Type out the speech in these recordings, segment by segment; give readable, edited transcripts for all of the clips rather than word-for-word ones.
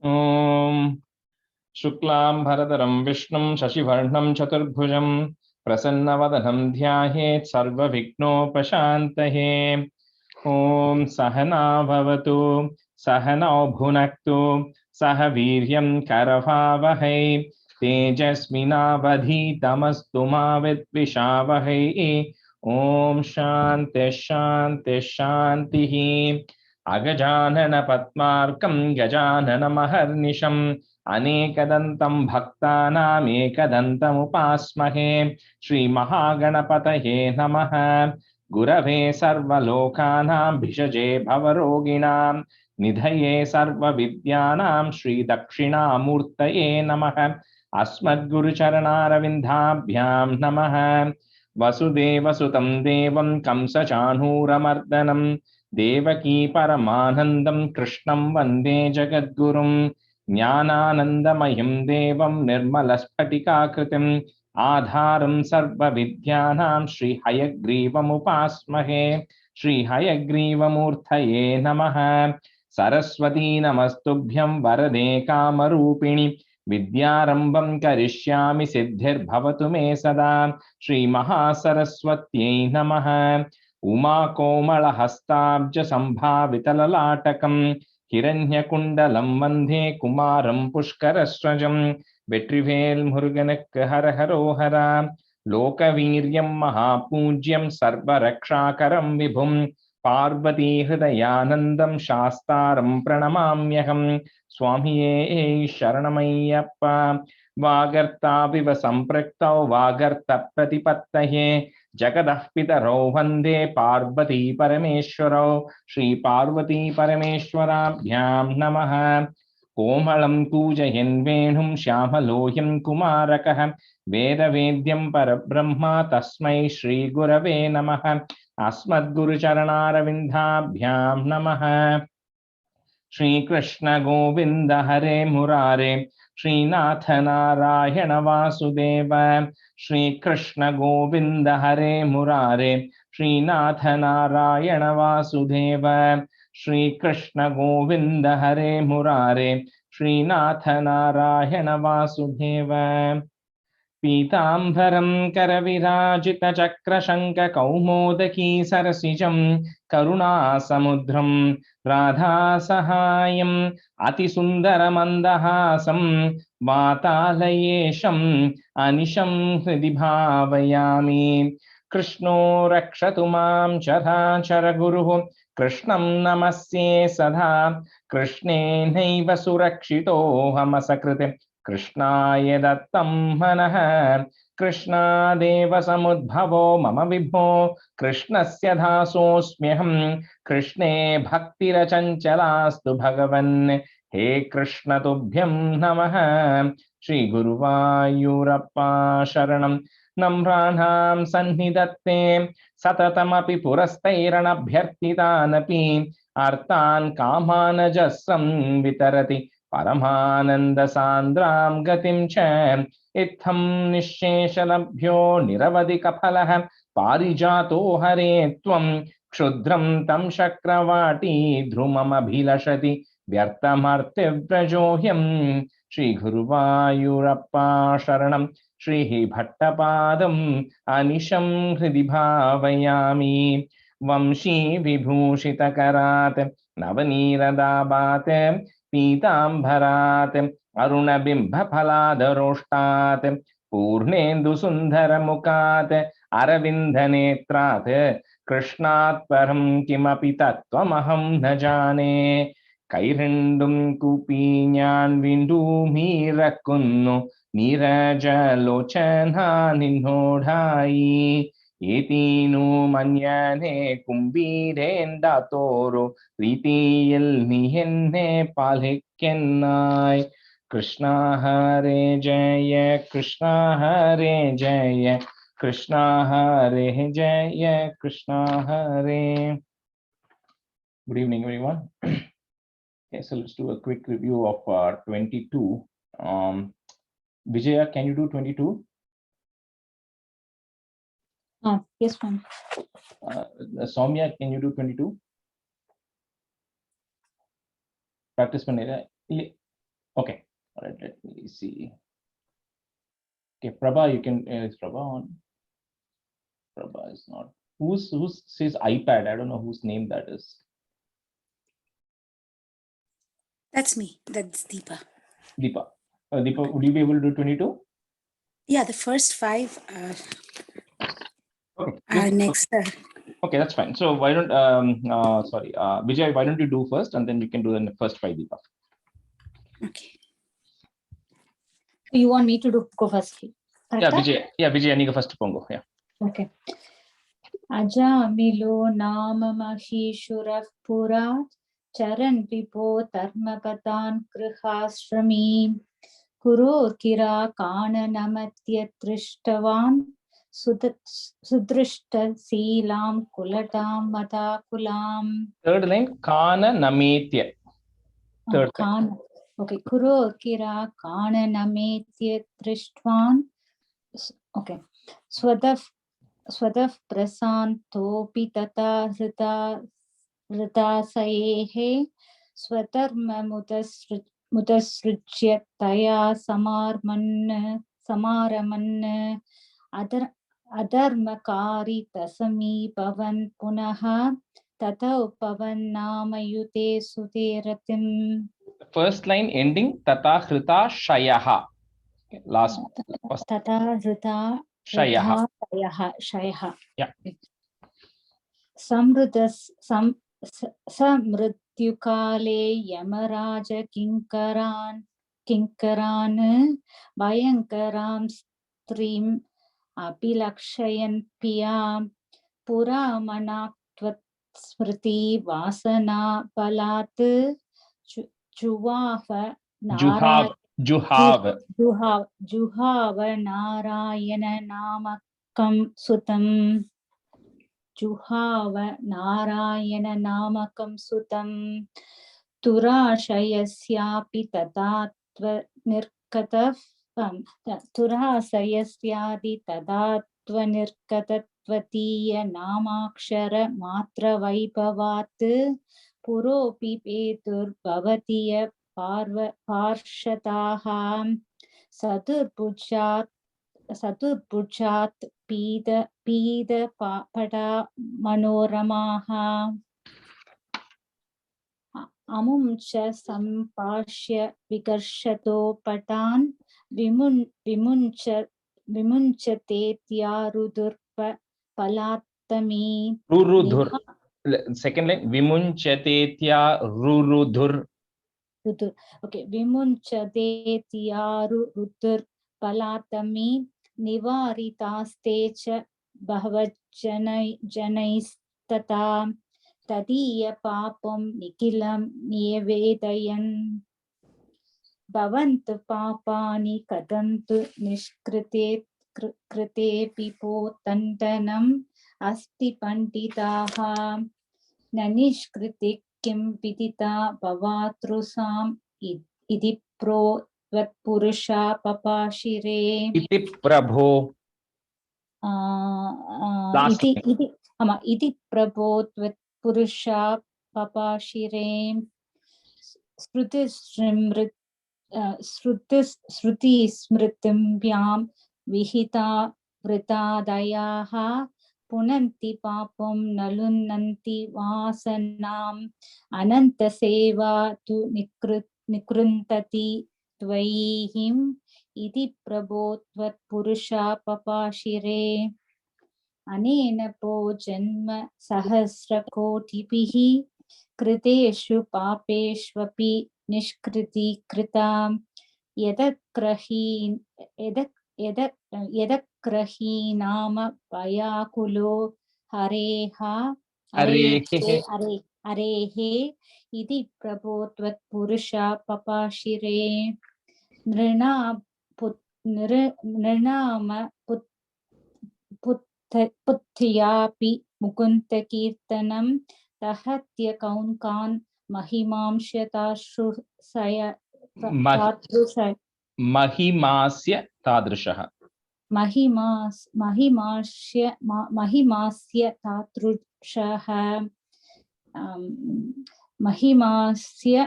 Om Shuklam Bharadaram Vishnum Shashivarnam Chaturbhujam Prasannavadhanam Dhyayet Sarva Vigno Pashantahe. Om Sahana Bhavatu Sahana Bhunaktu Saha Viryam Karavavahai Tejasvinavadhi Tamastu Ma Vidvishavahai. Om Shanti Shanti Shantihi. Agajanana Patmarkam Gajanana Maharnisham Anekadantam Bhaktanam Ekadantam Upasmahe Shri Mahaganapataye Namaha Gurave Sarvalokanam Bhishaje Bhavaroginam Nidhaye Sarva Vidyanam Shri Dakshinamurtaye Namaha Asmad Gurucharanaravindaabhyam Namaha Vasudeva Sutam Devam Kamsa Chanuramardanam Devaki Paramanandam Krishnam Vande Jagadgurum Jnananandamayam Devam Nirmalaspatikakritim Adharam Sarva Vidyanam Shri Hayagrivam Upasmahe Shri Hayagriva Namaha Saraswati Namastubhyam Varade Kamarupini Vidyarambam Karishyami Siddhir Bhavatu Me Sada Shri Mahasaraswati Namaha Uma Komala Hastabja Sambhavitalatakam Hiranyakundalam Vandhe Kumaram Pushkarasrajam Vetrivel Muruganak Har Haro Hara Lokaviryam Mahapujyam Sarva Rakshakaram Vibhum Parvati Hridayanandam Shastaram Pranamamyaham Swamiye Sharanamayappa Vagarta Viva Sampraktau Vagarta Pratipattaye Jagadah Pitaro Vande Parvati Parameshwarau Shri Parvati Parameshwarabhyam Namaha Komalam Pujayan Venum Shyamalohyam Kumarakah Veda Vedyam Parabrahma Tasmai Shri Gurave Namaha Asmad Guru Charanaravindaabhyam Namaha Shri Krishna Govinda Hare Murare Shri Natha Narayana Vasudeva Shri Krishna Govinda Hare Murare Shri Natha Narayana Vasudeva Shri Krishna Govinda Hare Murare Shri Natha Narayana Vasudeva Pītāmbaram Karavirajita Chakrashanka Kaumodaki Sarasijam Karunasamudram Radha Sahayam Atisundaramandahasam Vatalayesham Anisham Hridibhavayami Krishno Rakshatu Mam Chara Guruhu Krishnam Namasye Sadha Krishne Naiva Surakshito Hamasakrite Krishnaya Dattam Manah Krishna Deva Samudbhavo Mama Vibho Krishnasya Dhasosmyaham Krishne Bhakti Rachancalastu Bhagavan He Krishna Tubhyam Namaha Shri Guru Vayurappa Sharanam Namranam Sannidhatte Satatamapi Purastairanabhyartitanapi Artan Kamanajasam Vitarati Paramananda Sandram Gatim Cha Itham Nisheshalabhyo Niravadi Kapalaha Parijato Hare Tvam Kshudram Tam Shakravati Dhrumam Abhilashati Vyartamartya Prajohyam Shri Guru Vayurappa Sharanam Shri Bhattapadam Anisham Hridibhavayami Vamshi Vibhushita Karat Navaniradabat Pītāmbarat Arunabimbaphaladarostat Purnendu Sundaramukat Aravindhanetrat Krishnat Param Kimapi Tattvamaham Najane Kairindum Kupinyan Vindu Mirakunnu Nirajalochana Ninodhai Etinu Manyane Kumbirenda Toro Pritiyil Nihenne Palhikkennai Krishna Hare Jaya Krishna Hare Jaya Krishna Hare Jaya Krishna Hare. Good evening, everyone. Okay, so let's do a quick review of 22. Vijaya, can you do 22? Yes, ma'am. Soumya, can you do 22? Practice pannira. Okay. All right. Let me see. Okay, Prabha, you can. Is Prabha on? Prabha is not. Who's says iPad? I don't know whose name that is. That's me. That's Deepa. Deepa. Deepa, would you be able to do 22? Yeah, the first 5 Okay. are next. Okay, that's fine. So why don't sorry, Vijay, why don't you do first, and then we can do the first 5, Deepa. Okay. You want me to go first? Yeah, Vijay. Yeah, Vijay, I need first pongo. Yeah. Okay. Ajamilo nama mahishurah purat charan vipo dharmapatan grihasrami kuro kira kana namatya trishtavan sudrishta silam kulatam matakulam. Third line, kana nametya. Third line. Kana. Okay. Kuro kira kana nametya trishtvan. Okay. स्वतः प्रशान्तोऽपि तथा हृदाशयेः स्वधर्ममुदसृज्य तया समारमन् अधर्मकारी तसमीभवन् पुनः ततौ पवन्नामयुते सुते रतिम्. First line ending tata hrita shayaha. Okay, last. तथा हृदा Shayaha. शयः. Yeah. समृत्युकाले Yamraj किङ्करान् भयङ्करां स्त्रीम् अभिलक्षयन् पियां पुरामनाक्त्वत्स्मृति वासना बलात् जुहाव नारायण नामकं सुतम्. जुहाव नारायण नामकं सुतं तुराशयस्यापि तदात्वनिर्गतत्वतीय नामाक्षर मात्रवैभवात् पुरोऽपि पेतुर्भवतीय पार्षदाः सदुर्भुजात् पीद पटा मनोरमाः अमुं च सम्भाष्य विकर्षतो पटान् विमुञ्चतेत्यारुदुर्प पलात्तमी. Rurudur. Second line, vimunchatetya rurudur. Okay, vimunchatetiyaru palattami nivaritaste cha bhavajanais tadiya papam nikilam nivedayan bhavantu papani kadantu niskrite pipo tantanam asti panditaha nanishkriti किं विदिता भवातृसाम् इति प्रो त्वत्पुरुषा पपाशिरे. Iti prabho. इति प्रभो त्वत्पुरुषा पपाशिरे. श्रुति स्मृतिभ्यां विहिता वृतादयाः पुनन्ति पापं नलुनन्ति वासनाम् अनन्तसेवा तु निकृन्तति त्वयिहिम् इति प्रभो त्वत्पुरुषा पपाशिरे. अनेन पो जन्म सहस्रकोटिभिः कृतेषु पापेष्वपि निष्कृति कृतां यदग्रहीनाम भयाकुलो हरेः इति प्रभो त्वत्पुरुषा पपाशिरे. नृणाम पुत्र्यापि मुकुन्दकीर्तनं दहत्य कौन्कान् महिमांस्य Mahimasya tadrishah. महिमास्य तादृशः महिमास्य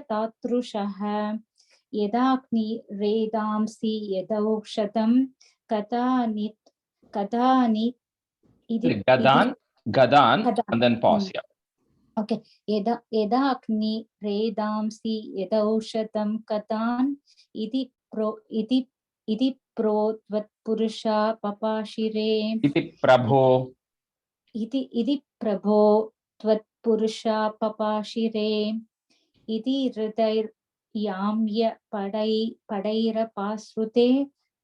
तादृशः यदाग्नि रेदांसि यदौषधं कदानि इति Gadan, Gadan, Gadan. and then pause. Yeah. Okay. यदाग्नि रेदांसि यदौषधं कदान् इति प्रो त्वत्पुरुषा पपाशिरे Iti Prabho. इति प्रभो त्वत्पुरुषा पपाशिरे इति हृदय्याम्य पडैरपाश्रुते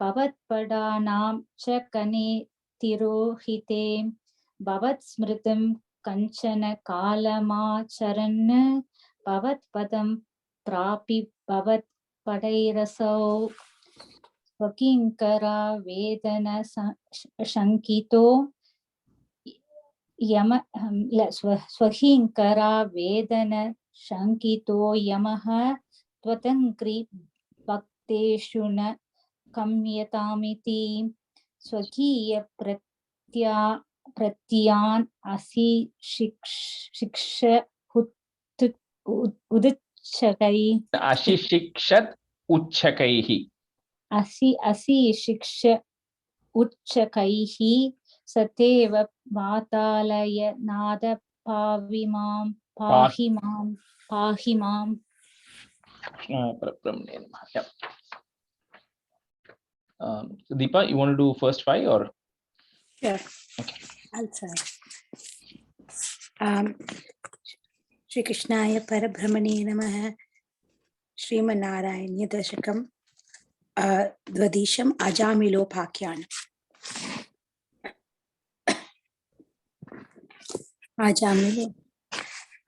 भवत्पदानां च कने तिरोहिते भवत्स्मृतं कञ्चन कालमाचरन् भवत्पदं प्रापि भवत्पदैरसौ स्वकिङ्करा वेदन शङ्कितो स्वहिङ्करा वेदन शङ्कितो यमः त्वतङ्क्रि भक्तेषु न कम्यतामिति स्वकीय प्रत्यान् असि शिक्ष उदुच्छकै Ashishikshat Uchakaihi. असि शिक्ष उच्चकैः सतेव वातालय नाद पाहि माम् Yeah. Deepa, you want to do first 5 or? Sure. Okay. I'll try. Shri Krishnaya Parabramane Namaha. Srimannarayanam Dasakam. Dvadisham Ajamilopakhyanam.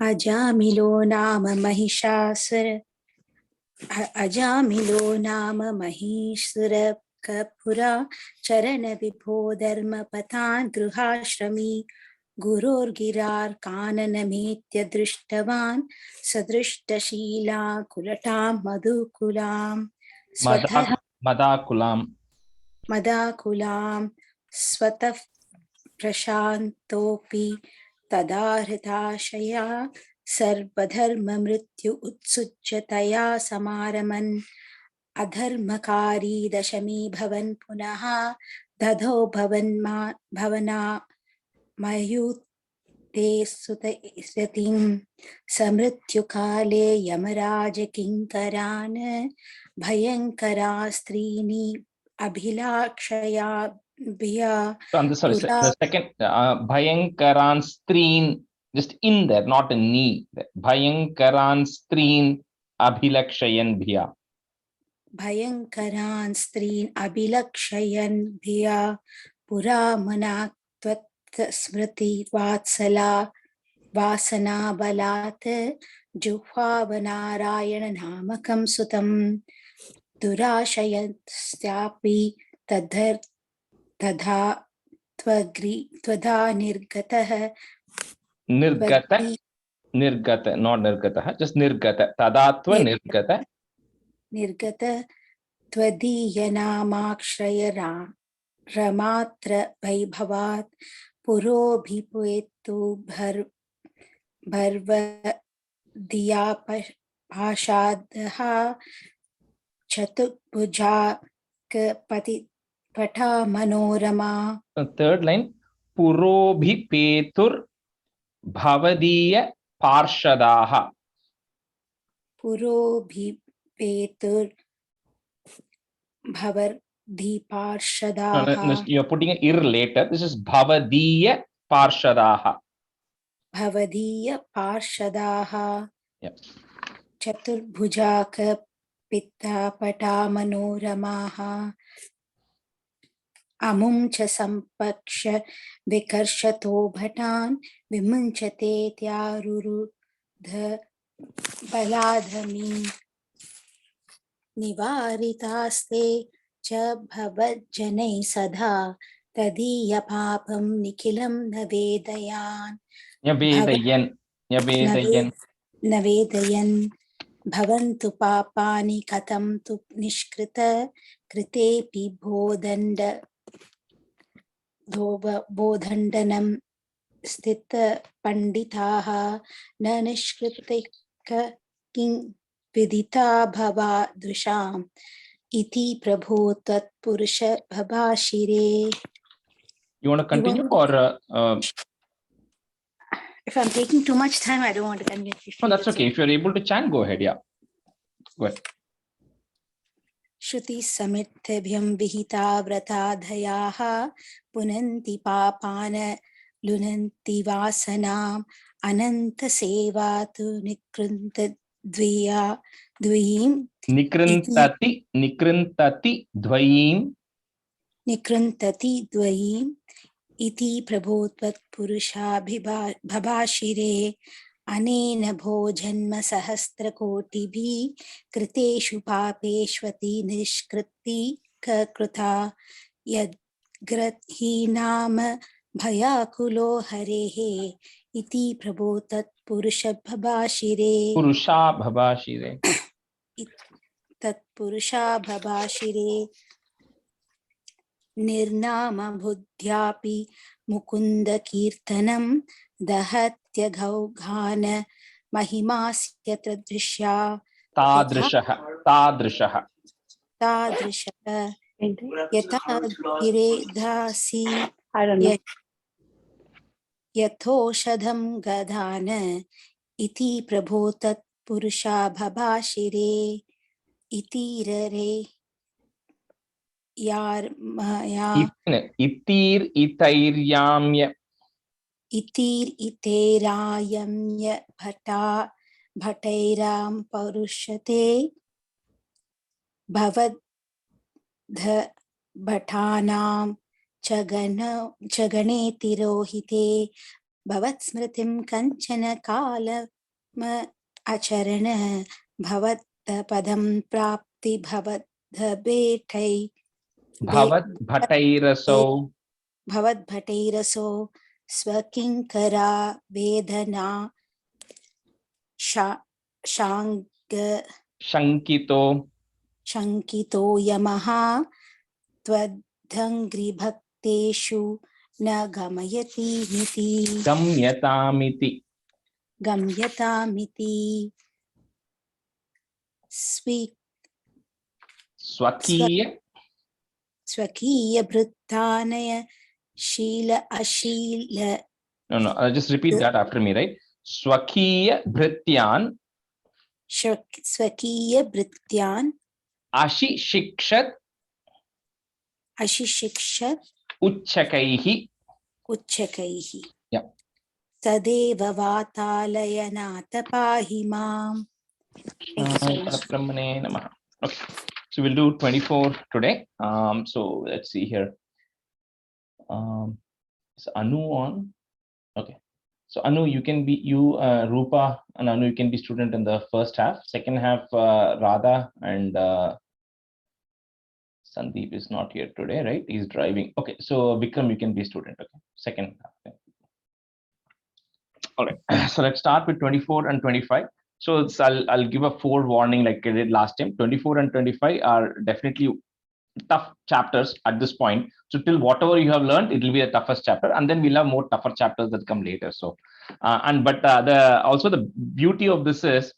Ajamilo nama Mahishasura. Ajamilo nama Mahishasura Kapura Charana Vibho Dharma Patan Gruhashrami Gurur Girar Kananamitya Drishtavan Sadrishtashila Kulatam Madhukulam Madakulam Swataf Prashantopi Tadarhitashaya Sarvadharma Mrityu Utsujjataya Samaraman Adharmakari Dashami Bhavan Punaha Dadho Bhavana Mayute Sutatim Samrityukale Yamaraja Kinkarana Bhayankara Strini Abhilakshaya Bhya. So on the, sorry, the second Bhayankaran Streen, just in there, not a knee. Bhayankaran Streen Abhilakshayan Bhya. Bhayankaran Streen Abhilakshayan Bhya Pura Manatvat Smriti Vatsala Vasana Balat Juhvavanarayana Namakam Sutam Durashayastyapi Tadha Tvada Nirgata, not Nirgata, just Nirgata. Tadatva Nirgata. Nirgata Tvadiyanamakshaya Ramatra Vaibhavat Purobhipuetu Bharva Diyapashadaha Chatubhuja Pati Pata Manorama. Third line, Purobhipetur Bhavadiya Parshadaha. Purobhipetur Bhavadi Parshadaha. You're putting an ir later. This is Bhavadiya Parshadaha. Bhavadiya Parshadaha. Yep. Chaturbhujaka Pitta Pata Manoramaha. Amum cha sampaksha vikarshato bhatan vimunchate tyarurudha baladhami nivaritaste cha bhavajjanai sadha tadiya papam nikilam navedayan navedayan bhavantu papani katam tu nishkrita kritepi bodhandanam स्थितपण्डिताः न निष्कृतिक किं विदिता भवादृशाम् इति प्रभो तत्पुरुष भवाशिरे. You want to continue If I'm taking too much time, I don't want to continue. no, that's okay. If you're able to chant, go ahead. Yeah. Go ahead. श्रुति समिद्धभ्यं विहिता व्रताधयाः पुनन्ति पापान लुनन्ति वासनाम् अनन्तसेवा तु द्वयीं निकृन्तति द्वयीम् इति प्रभो त्वत्पुरुषाभिभाषिरे. अनेन भो जन्म सहस्रकोटिभिः कृतेषु पापेष्वति निष्कृति कृता यद्ग्रहीनाम भयाकुलो हरेः इति प्रभो तत्पुरुषाभिभाषिरे. निर्नाम बुद्ध्यापि मुकुन्द कीर्तनं दहत्यघौघान महिमास्य तादृशः यथा गिरे दासी यथोषधं गदान इति प्रभो तत्पुरुषा भभाशिरे. इति ररे इतिरायम्य भटैरां पौरुषते भवद्भटानां च गणे तिरोहिते भवत्स्मृतिं कञ्चन कालम अचरण भवत्पदं प्राप्ति भवद्भटैरसो स्वकिङ्करा वेदना शङ्कितो यमः त्वदङ्घ्रिभक्तेषु न गम्यतामिति स्वकीय भृत्तानय शील अशील. No, just repeat that after me, right? Swakiya bhrityan ashishikshat uchchakaihi. Yeah. Tadeva vatalayanath pahi mam. Okay, so we'll do 24 today. So let's see here. Is Anu on? Okay, so Anu, you can be Rupa and Anu, you can be student in the first half. Second half, Radha and Sandeep is not here today, right? He's driving. Okay, so Vikram, you can be student. Okay, second half. Okay. All right, so let's start with 24 and 25. So I'll give a forewarning like I did last time. 24 and 25 are definitely tough chapters at this point. So till whatever you have learned, it will be the toughest chapter, and then we'll have more tougher chapters that come later. So also the beauty of this is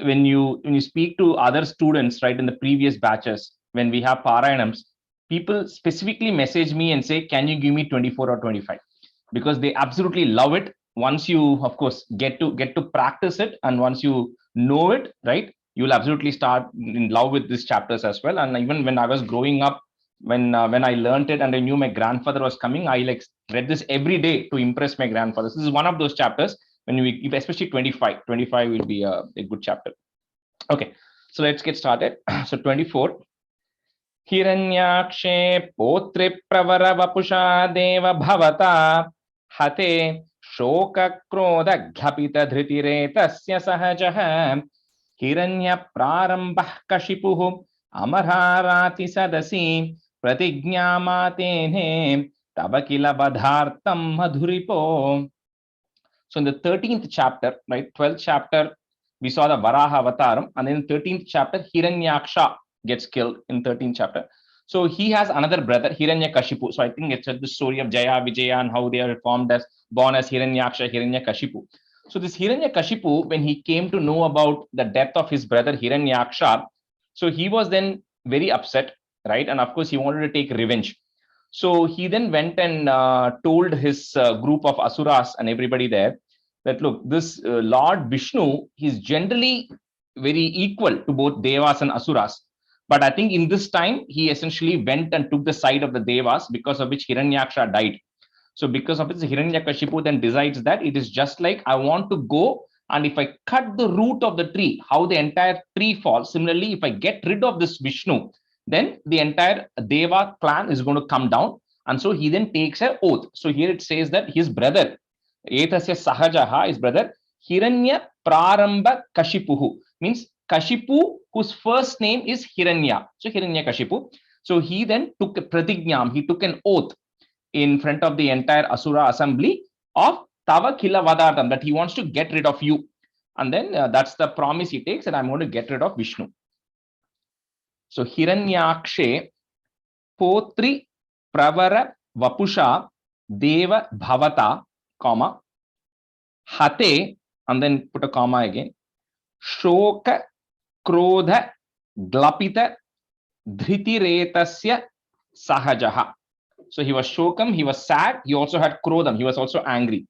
when you speak to other students, right, in the previous batches, when we have Parayanams, people specifically message me and say, can you give me 24 or 25? Because they absolutely love it. Once you, of course, get to practice it, and once you know it, right, you'll absolutely start in love with these chapters as well. And even when I was growing up, when I learned it and I knew my grandfather was coming, I like read this every day to impress my grandfather. This is one of those chapters when we, especially 25 will be a good chapter. Okay, so let's get started. So 24. Hiranyakshe potri pravara vapusha deva bhavata hate shoka krodha ghapita dhritire tasya sahajah Hiranya prarambah kashipuhu amarharati sadasi pratignamatene tabakila badhartam madhuripo. So in the 13th chapter, right, 12th chapter, we saw the Varaha Avataram, and in the 13th chapter, Hiranyaksha gets killed in 13th chapter. So he has another brother, Hiranyakashipu. So I think it's the story of Jaya, Vijaya, and how they are born as Hiranyaksha, Hiranyakashipu. So this Hiranyakashipu, when he came to know about the death of his brother Hiranyaksha, so he was then very upset, right? And of course, he wanted to take revenge. So he then went and told his group of asuras and everybody there that, look, this Lord Vishnu, he's generally very equal to both Devas and Asuras. But I think in this time, he essentially went and took the side of the Devas, because of which Hiranyaksha died. So because of it, Hiranyakashipu then decides that it is just like, I want to go, and if I cut the root of the tree, how the entire tree falls, similarly, if I get rid of this Vishnu, then the entire Deva clan is going to come down. And so he then takes an oath. So here it says that his brother, Etasya Sahajaha, his brother, Hiranya Praramba Kashipuhu, means Kashipu, whose first name is Hiranya. So Hiranyakashipu. So he then took a pratignyam, he took an oath in front of the entire Asura assembly of Tava Kila Vadartam, that he wants to get rid of you. And then that's the promise he takes, and I'm going to get rid of Vishnu. So Hiranyakshe Potri Pravara Vapusha Deva Bhavata, comma, Hate, and then put a comma again, Shoka Krodha Glapita Dhritiretasya Sahajaha. So he was Shokam, he was sad, he also had Krodham, he was also angry.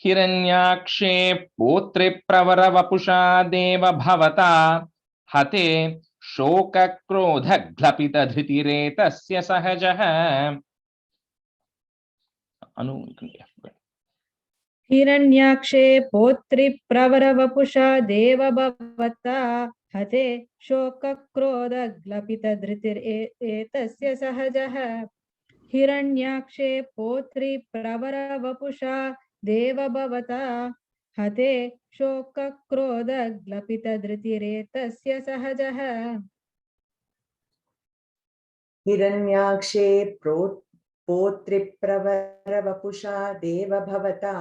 Hiranyakshe Potri Pravara Vapusha Deva Bhavata Hate Shoka Krodha Glapita Dhritiretasya Sahajaha. Anu, हिरण्याक्षे पौत्रि प्रवरवपुषा देवभवता हते शोकक्रोधग्लपितधृतिरेतस्य सहजः हिरण्याक्षे पौत्रि प्रवरवपुषा देवभवता हते शोकक्रोधग्लपितधृतिरेतस्य सहजः हिरण्याक्षे पोत्रिप्रवरवपुषा देवभवता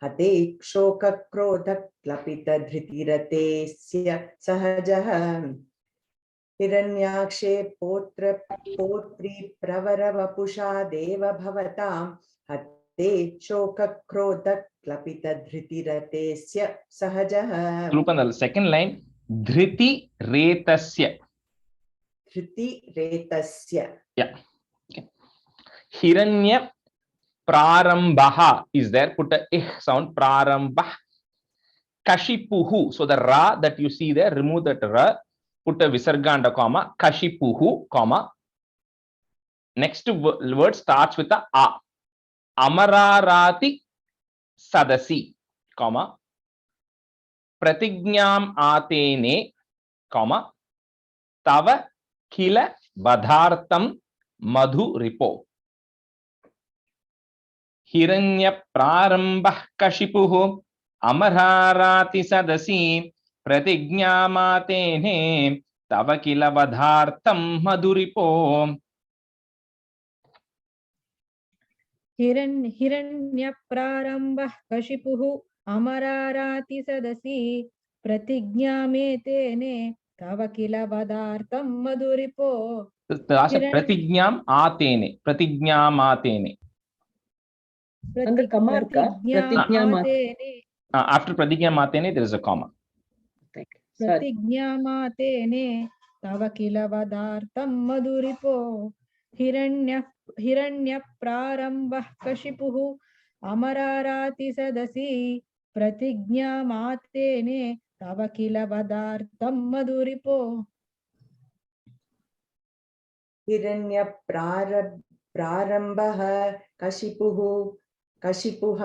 हते शोकक्रोधक्लपितधृतिरतेस्य सहजः हिरण्याक्षे पोत्रिप्रवरवपुषा देवभवता हते शोकक्रोधक्लपितधृतिरतेस्य सहजः. Rupanda, the second line, Dhritiretasya. Dhritiretasya. Yeah. Okay. Hiranya Prarambaha is there. Put a ih sound. Prarambah. Kashipuhu. So the ra that you see there, remove that ra. Put a visarga and a comma. Kashipuhu, comma. Next word starts with a a. Amararati sadasi, comma. Pratignyam atene, comma. Tava kila badhartam madhu ripo. Hiranya prarambah kashipuhu amarharati sadasi pratignyāmatene tava kila vadhartam madhuripo. हिरण्य प्रारंभः कशिपुः अमराराति सदसि प्रतिज्ञामेतेने तव किल वदार्थं मधुरिपो. Pratignyam atene. Pratignyāmatene. Under kamarka, प्रतिज्ञामातेने. After pratignyāmatene, there is a comma. प्रतिज्ञामातेने तव किल वदार्थं मधुरिपो. हिरण्य प्रारंभः कशिपुः अमराराति सदसि प्रतिज्ञामातेने तव किल वदार्थं मधुरिपो. हिरण्य प्रारंभः कशिपुः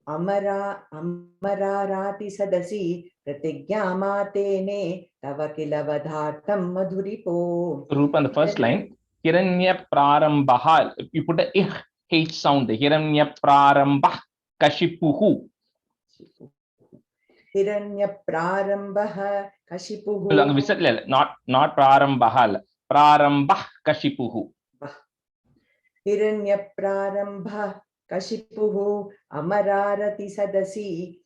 अमराराति सदसि प्रतिज्ञामातेने तव किल वधार्थं मधुरिपो. Rupa, on the first line, Hiranya Prarambaha, you put a H sound there. Hiranya Prarambah Kashipuhu. Hiranya Prarambah Kashipuhu. Not Prarambahal. Prarambah Kashipuhu. Hiranya Prarambah Kashipuhu Amararati Sadasi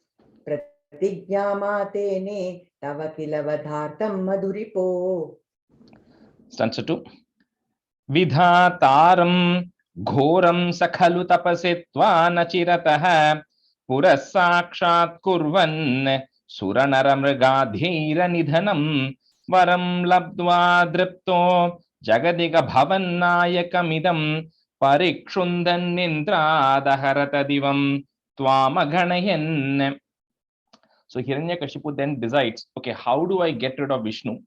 Pratignyāmatene Tava Kila Vadhartam Madhuripo. Stanza 2. Vidhataram ghoram sakhalu tapasitva nachiratah purah sakshat kurvan suranara mrigadhyira nidhanam varam labdva dripto jagadiga bhavannayakamidam parikshundan nindradaharata divam tvamaganayan. So Hiranyakashipu then decides, okay, how do I get rid of Vishnu?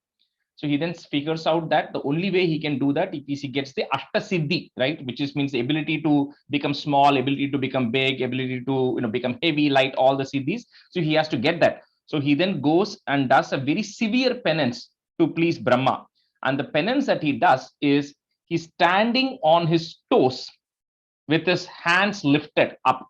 So he then figures out that the only way he can do that is he gets the Ashta Siddhi, right? Which is means the ability to become small, ability to become big, ability to become heavy, light, all the siddhis. So he has to get that. So he then goes and does a very severe penance to please Brahma. And the penance that he does is he's standing on his toes with his hands lifted up,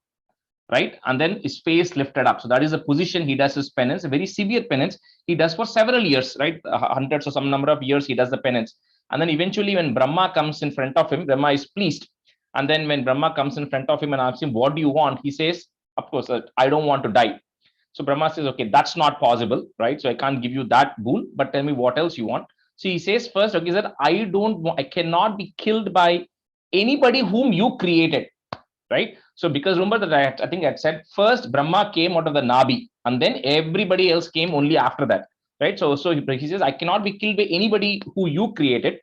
right? And then his face lifted up. So that is the position he does his penance, a very severe penance. He does for several years, right? Hundreds or some number of years he does the penance. And then eventually when Brahma comes in front of him, Brahma is pleased. And then when Brahma comes in front of him and asks him, what do you want? He says, of course, I don't want to die. So Brahma says, okay, that's not possible, right? So I can't give you that boon, but tell me what else you want. So he says first, okay, that I cannot be killed by anybody whom you created, right? So because remember that I think I said first Brahma came out of the Nabi and then everybody else came only after that, right? So he says, I cannot be killed by anybody who you created.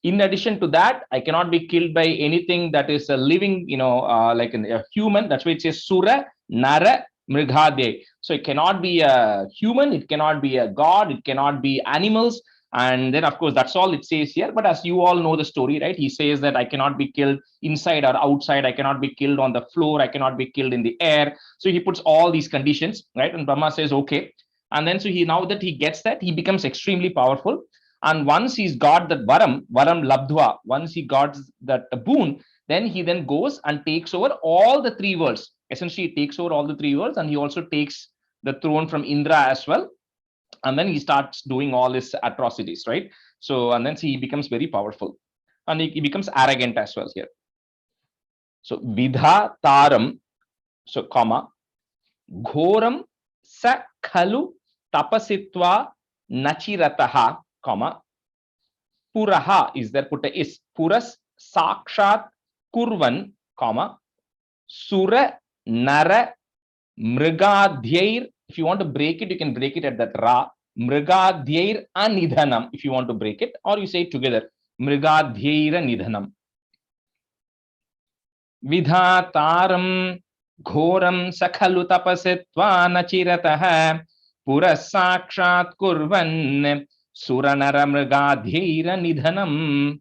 In addition to that, I cannot be killed by anything that is a living, like a human. That's why it says Sura, Nara, Mrigadhe. So it cannot be a human, it cannot be a god, it cannot be animals. And then, of course, that's all it says here. But as you all know the story, right? He says that I cannot be killed inside or outside. I cannot be killed on the floor. I cannot be killed in the air. So he puts all these conditions, right? And Brahma says, okay. And then so now that he gets that, he becomes extremely powerful. And once he's got that varam labdhva, once he got that boon, then he then goes and takes over all the three worlds. Essentially, he takes over all the three worlds, and he also takes the throne from Indra as well. And then he starts doing all his atrocities, right? So, and then he becomes very powerful. And he becomes arrogant as well here. So, vidha taram, so comma, ghoram sa khalu tapasitva nachirataha, comma, puraha is there, putta is puras sakshat kurvan, comma, sura nara mrigadhyair. If you want to break it, you can break it at that ra. Mrigadhyair anidhanam, if you want to break it, or you say it together, mrigadhyair anidhanam. Vidhataram ghoram sakhalu tapasitva nachiratah puras sakshat kurvan suranara mrigadhyair nidhanam.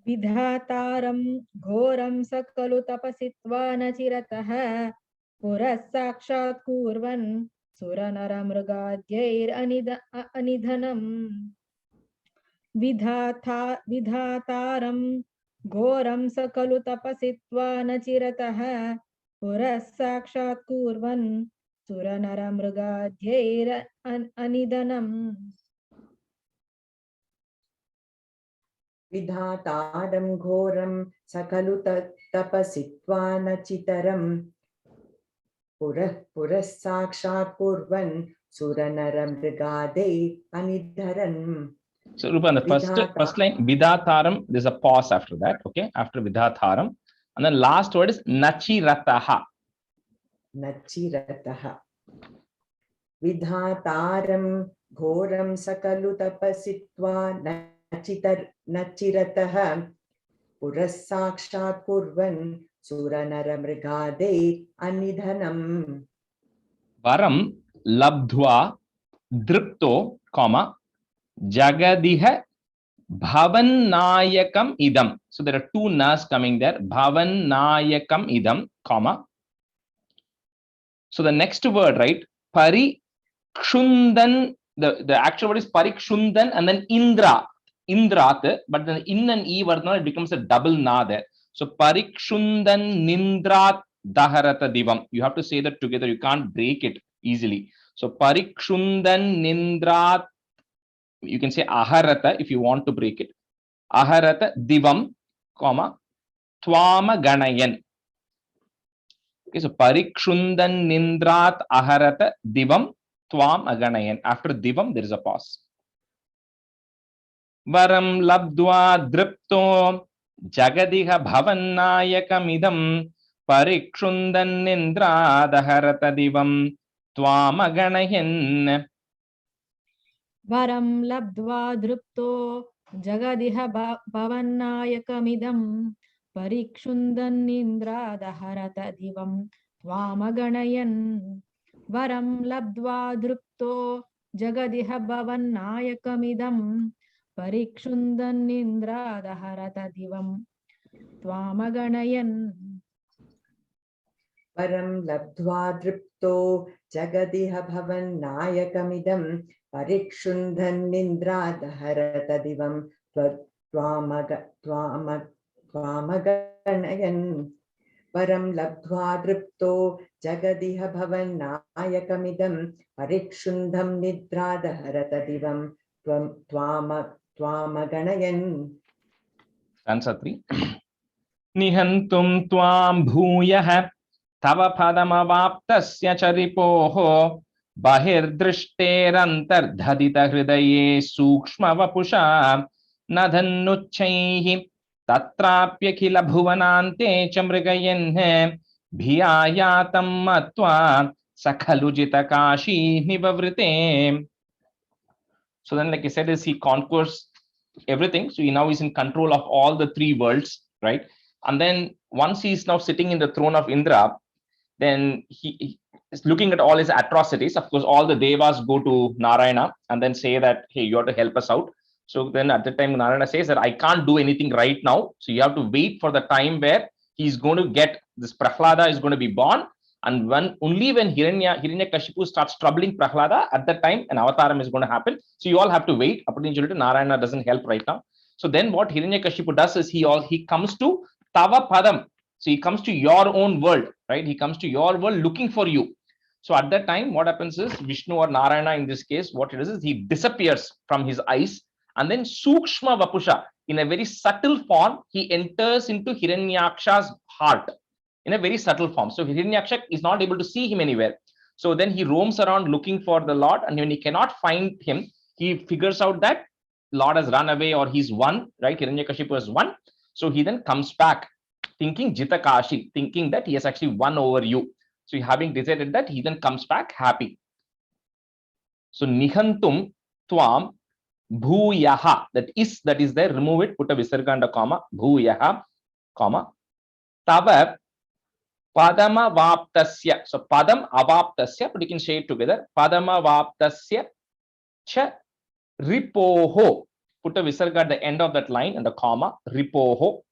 Vidhataram ghoram sakalu tapasitva nachiratah purah sakshat kurvan suranara mrigadhyair anidhanam. Vidhataram ghoram sakalu tapasitva nachiratah purah sakshat kurvan suranara mrigadhyair anidhanam. Vidhataram ghoram sakalu tapasitva nachitaram purah sakshat kurvan suranaram mrigade anidharan. So Rupa, the first line, vidhataram, there's a pause after that, okay? After vidhataram. And then last word is nachirataha. Nachirataha. Vidhataram ghoram sakalu tapasitva nachirataha puras sakshat kurvan suranara mrigade anidhanam. Varam labdhva dripto, comma, jagadiha bhavannayakam idam. So there are two nas coming there. Bhavannayakam idam, comma. So the next word, right? Parikshundan, the actual word is parikshundan and then indra. Indrat, but then in and e varna, it becomes a double na there. So parikshundan nindrat daharata divam. You have to say that together. You can't break it easily. So parikshundan nindrat, you can say aharata if you want to break it. Aharata divam, comma, twama ganayan. Okay, so parikshundan nindrat aharata divam tvam aganayan. After divam, there is a pause. varam labdva dripto jagadiha bhavannayakamidam parikshundan indradaharata divam tvamaganayan. Varam labdva drupto jagadiha bhavannayakam parikshundan indradaharata divam tvamaganayan. Varam labdva drupto jagadiha bhavannayakam parikshundan indradaharata divam tvamaganayan. Varam labdva dripto jagadiha bhavannayakam parikshundan nindradaharata divam tvamaganayan. Varam labdva dripto jagadiha bhavannayakam parikshundam nidradaharata divam tvamaganayan. Stanza 3. Nihantum tvam bhuyah tava padamavaptasya charipoho bahirdrishterantar hridaye sukshma vapusha nadhannuchaihi tatrapya khila bhuvanante chamrigayen bhiyayatam matva sakhalujita kashi nivavrite. So then, like I said, is he conquers everything. So he now is in control of all the three worlds, right? And then once he's now sitting in the throne of Indra, then he is looking at all his atrocities. Of course, all the devas go to Narayana and then say that, hey, you have to help us out. So then at the time, Narayana says that I can't do anything right now. So you have to wait for the time where he's going to get this Prahlada is going to be born. And only when Hiranyakashipu starts troubling Prahlada, at that time an avataram is going to happen. So you all have to wait. Narayana doesn't help right now. So then what Hiranyakashipu does is he comes to Tava Padam. So he comes to your own world, right? He comes to your world looking for you. So at that time, what happens is Vishnu or Narayana in this case, what it is he disappears from his eyes, and then Sukshma Vapusha, in a very subtle form, he enters into Hiranyaksha's heart in a very subtle form. So Hiranyaksha is not able to see him anywhere. So then he roams around looking for the Lord, and when he cannot find him, he figures out that Lord has run away or he's won, right? Hiranyakashipu has won. So he then comes back thinking Jitakashi, thinking that he has actually won over you. So having decided that, he then comes back happy. So Nihantum Tvam Bhuyaha, that is there, remove it, put a visarga and a comma, Bhuyaha, comma, Tava Padama Vaptasya. So Padam Avaptasya, but you can say it together. Padama Vaptasya Cha Ripoho. Put a visarga at the end of that line and a comma, Ripoho.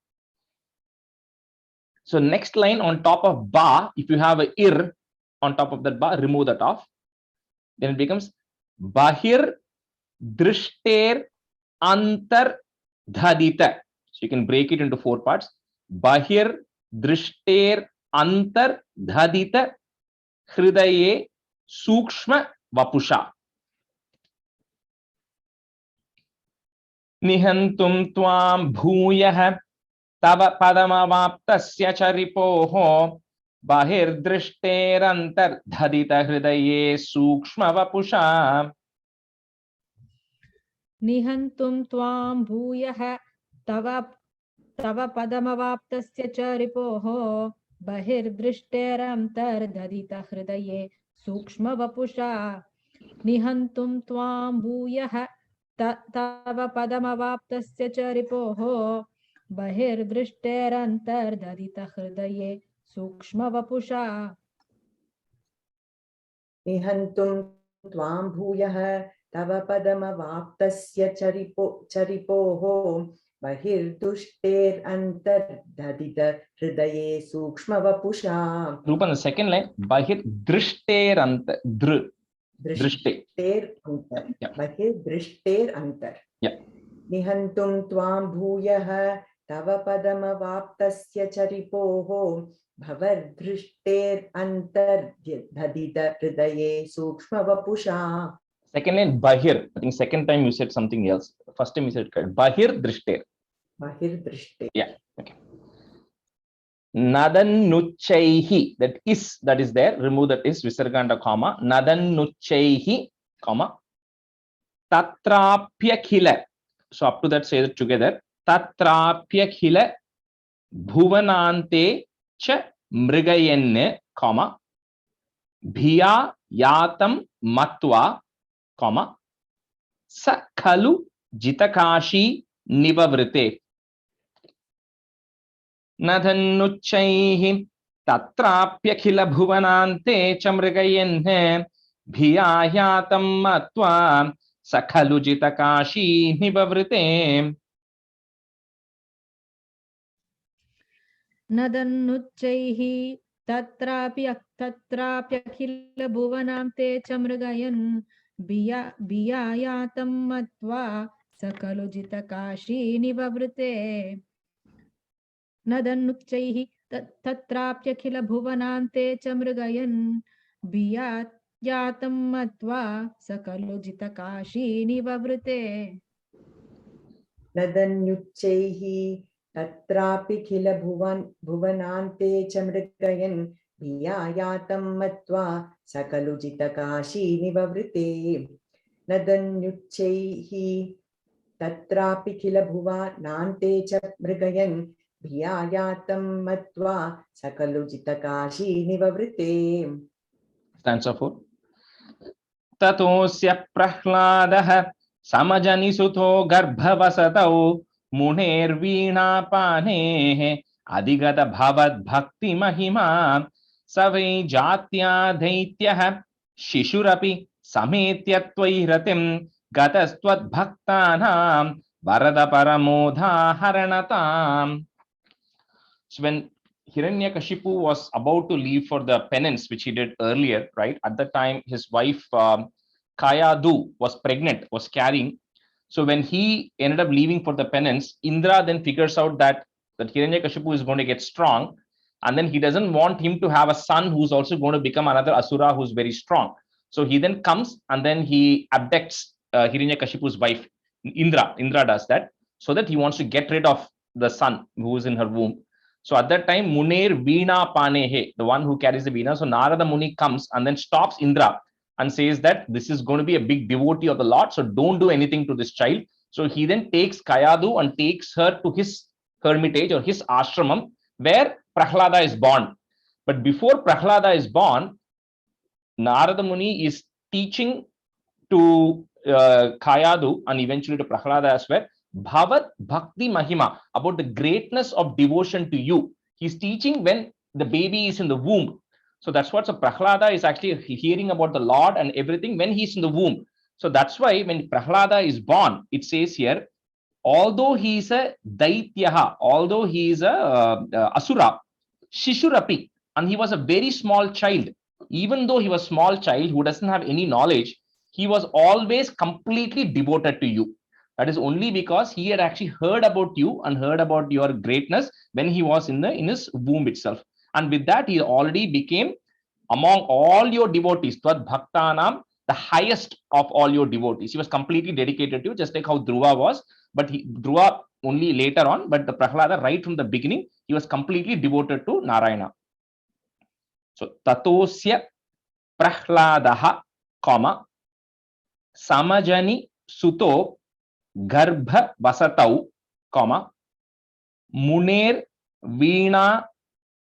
So next line on top of ba, if you have a ir on top of that ba, remove that off. Then it becomes bahir drishter antar dhadita. So you can break it into 4 parts. Bahir drishter antar dhadita hridaye sukshma vapusha. Nihantum tvam bhuyah tava padamavaptasya charipoho bahirdrishter dhadita hridaye sukshma vapusha. Nihantum tvam bhuyah tava padamavaptasya cha ripoho bahirdrishtaram tardhadita hridaye sukshma vapusha. Nihantum tvam bhuyah tava padamavaptasya cha ripoho bahirdrishtaram tardhadita hridaye sukshma vapusha. Nihantum tvam bhuyah tava padamavaptasya charipoho bahirdushter antardhadita hridaye sukshma vapusha. Rupa, the second line, bahir drishter antar, drishte. Antar. Bahir antar. Yeah. Nihantum tvam bhuyah tava padamavaptasya charipoho bhavardrishter antar dhadita hridaye sukshma vapusha. Second line, bahir. I think second time you said something else. First time you said bahir drishter. Bahir drishter. Yeah. Okay. Nadannuchaihi, that is there, remove that is, visarga and a comma, Nadannuchaihi, comma, Tatrapya khila. So up to that, say it together. Tatrapyakhila bhuvanante cha mrigayen, comma, bhiya yatam matva, comma, sa khalu jitakashi nivavrite. Nadhanuchaihi tatrapyakhila bhuvanante cha mrigayen, bhiya yatam matva sa khalu jitakashi nivavrite. नदन्नुच्चैः तत्राप्यखिल भुवनां ते च मृगयन् बियायातं मत्वा सकलु जितकाशी निववृते नदन्नुच्चैः तत्राप्यखिल भुवनां ते च मृगयन् बियायातं मत्वा सकलु जितकाशी निववृते नदन्युच्चैः तत्रापि किल भुवनान्ते च मृगयन् भियायातं मत्वा सकलु जितकाशी निववृते नदन्युच्चैः तत्रापि किल भुवनान्ते च मृगयन् भियायातं मत्वा सकलु जितकाशी निववृते. Stanza 4. ततोऽस्य प्रह्लादः समजनिसुतो गर्भवसतौ मुनेर्वीणापानेः अधिगतभवद्भक्तिमहिमा स वै जात्या दैत्यः शिशुरपि समेत्य त्वयि रतिं गतस्त्वद्भक्तानां वरद परमोदाहरणताम्. So when Hiranyakashipu was about to leave for the penance which he did earlier, right? At the time, his wife Kayadu was pregnant, was carrying. So when he ended up leaving for the penance, Indra then figures out that Hiranyakashipu is going to get strong, and then he doesn't want him to have a son who's also going to become another Asura who's very strong. So he then comes and then he abducts Hiranyakashipu's wife. Indra does that so that he wants to get rid of the son who is in her womb. So at that time, Muner Veena Panehe, the one who carries the Veena. So Narada Muni comes and then stops Indra and says that this is going to be a big devotee of the Lord. So don't do anything to this child. So he then takes Kayadu and takes her to his hermitage or his ashramam where Prahlada is born. But before Prahlada is born, Narada Muni is teaching to Kayadu and eventually to Prahlada as well, Bhavat Bhakti Mahima, about the greatness of devotion to you. He's teaching when the baby is in the womb. So that's what, so Prahlada is actually hearing about the Lord and everything when he's in the womb. So that's why when Prahlada is born, it says here, although he is a Daityaha, although he is a Asura, Shishurapi, and he was a very small child, even though he was a small child who doesn't have any knowledge, he was always completely devoted to you. That is only because he had actually heard about you and heard about your greatness when he was in his womb itself. And with that, he already became among all your devotees, Tvad Bhaktanam, the highest of all your devotees. He was completely dedicated to you, just like how Dhruva was. But Dhruva only later on, but the Prahlada right from the beginning, he was completely devoted to Narayana. So Tatosya Prahladaha, comma, Samajani Suto Garbha Vasatau, comma, Muner Veena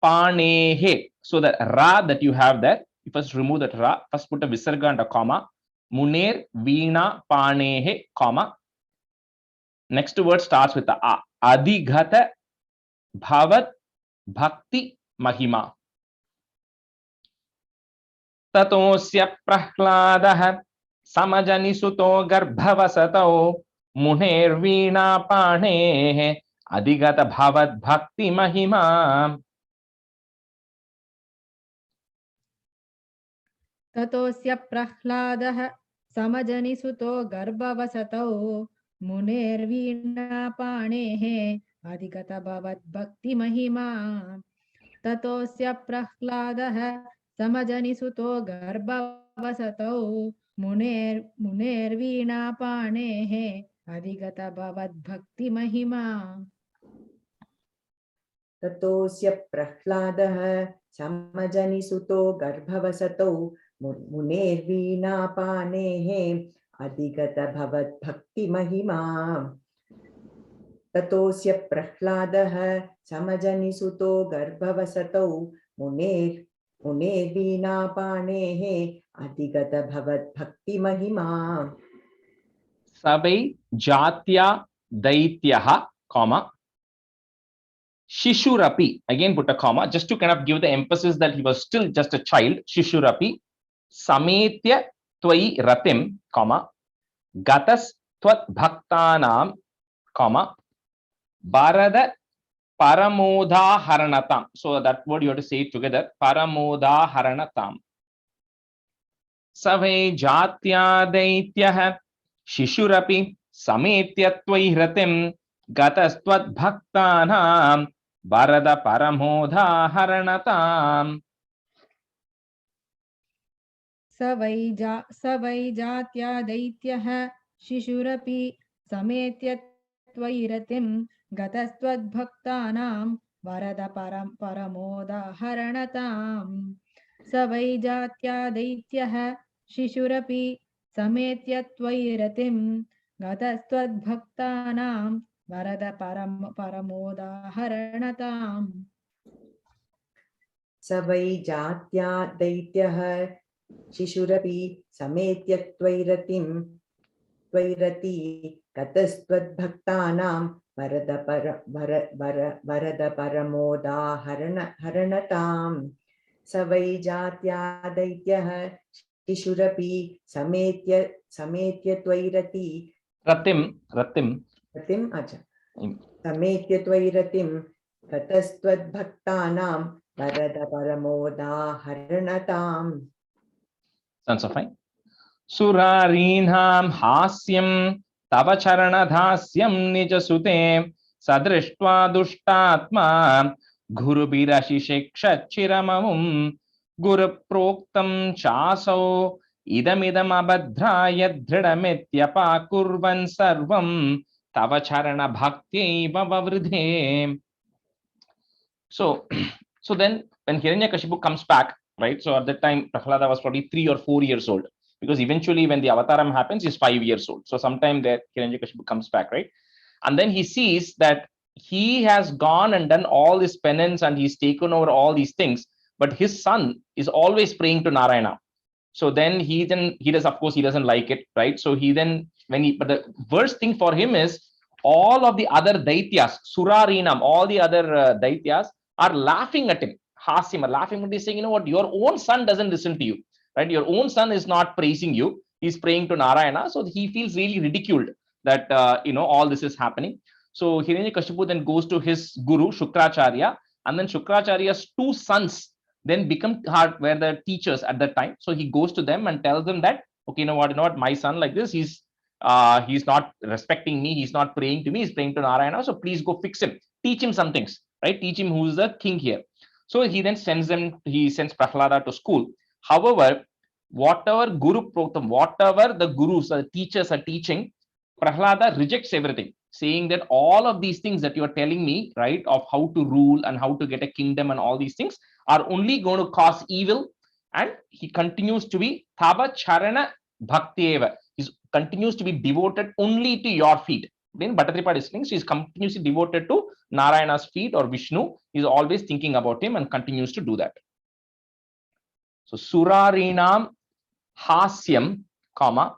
Panehe. So the Ra that you have there, you first remove that Ra, first put a Visarga and a comma, Muner Veena Panehe, comma. Next word starts with the A. Adhigata Bhavat Bhakti Mahima. Tatosya Prahladaha Samajani Suto Garbhavasatau Muner Veena Panehe Adhigata Bhavat Bhakti Mahima. ततोऽस्य प्रह्लादः समजनिसुतो गर्भवसतौ मुनेर्वीणापाणेः अधिगतभवद्भक्तिमहिमा ततोऽस्य प्रह्लादः समजनिसुतो गर्भवसतौ मुनेर्वीणापाणेः अधिगतभवद्भक्तिमहिमा ततोऽस्य प्रह्लादः समजनिसुतो गर्भवसतौ मुनेर्वीणापानेः अधिगतभवद्भक्तिमहिमा ततोऽस्य प्रह्लादः समजनिसुतो गर्भवसतौ मुनेर्वीणापाणेः अधिगतभवद्भक्तिमहिमा Savai Jatya Daityaha, comma, Shishurapi, again put a comma, just to kind of give the emphasis that he was still just a child. Shishurapi, Sametya Tvai Ratim, comma, Gatas Tvat Bhaktanam, comma, Bharada Paramodha Haranatam. So that word you have to say it together. Paramodha Haranatam. Savai Jatya Daityaha, Shishurapi, Sametya Tvai Ratim, Gatastvat Bhaktanam, Bharada Paramodha Haranatam. स वै जात्या दैत्यः शिशुरपि समेत्य त्वयिरतिं गतस्त्वद्भक्तानां वरद परमोदाहरणताम् स वै जात्या दैत्यः शिशुरपि समेत्य त्वयिरतिं गतस्त्वद्भक्तानां वरद परमोदाहरणताम् स वै जात्या दैत्यः शिशुरपि समेत्य त्वयिरति गतस्त्वद्भक्तानां वरद परमोदाहरणताम् स वै जात्या दैत्यः शिशुरपि समेत्य त्वयिरति Ratim. समेत्य त्वयिरतिं गतस्त्वद्भक्तानां वरद परमोदाहरणताम्. Sounds fine. Surarinham hasyam tava charanadhasyam nijasute sadrishtva dushtatma gurubirashishikshachiramamum guru proktam chasau idamidam abhadraya dhridametyapa kurvan sarvam tava charana bhakti vavavridhe. So then when Hiranyakashipu comes back, right? So at that time, Prahlada was probably 3 or 4 years old, because eventually when the avataram happens, he's 5 years old. So sometime there, Hiranyakashipu comes back, right? And then he sees that he has gone and done all this penance and he's taken over all these things, but his son is always praying to Narayana. So then he does, of course, he doesn't like it, right? So but the worst thing for him is all of the other daityas, Surarinam, all the other daityas are laughing at him. Hasim are laughing at him, saying, you know what, your own son doesn't listen to you, right? Your own son is not praising you. He's praying to Narayana. So he feels really ridiculed that, all this is happening. So Hiranyakashipu then goes to his guru, Shukracharya, and then Shukracharya's 2 sons then were the teachers at that time. So he goes to them and tells them that, okay, you know what, my son like this, he's not respecting me, he's not praying to me, he's praying to Narayana. So please go fix him, teach him some things, right? Teach him who's the king here. So he then sends Prahlada to school. However, whatever the gurus or the teachers are teaching, Prahlada rejects everything, saying that all of these things that you are telling me, right, of how to rule and how to get a kingdom and all these things are only going to cause evil. And he continues to be Tava Charana Bhaktieva. He continues to be devoted only to your feet. Then Bhattatripada is saying, so he's continuously devoted to Narayana's feet or Vishnu. He's always thinking about him and continues to do that. So Surarinam Hasyam, comma,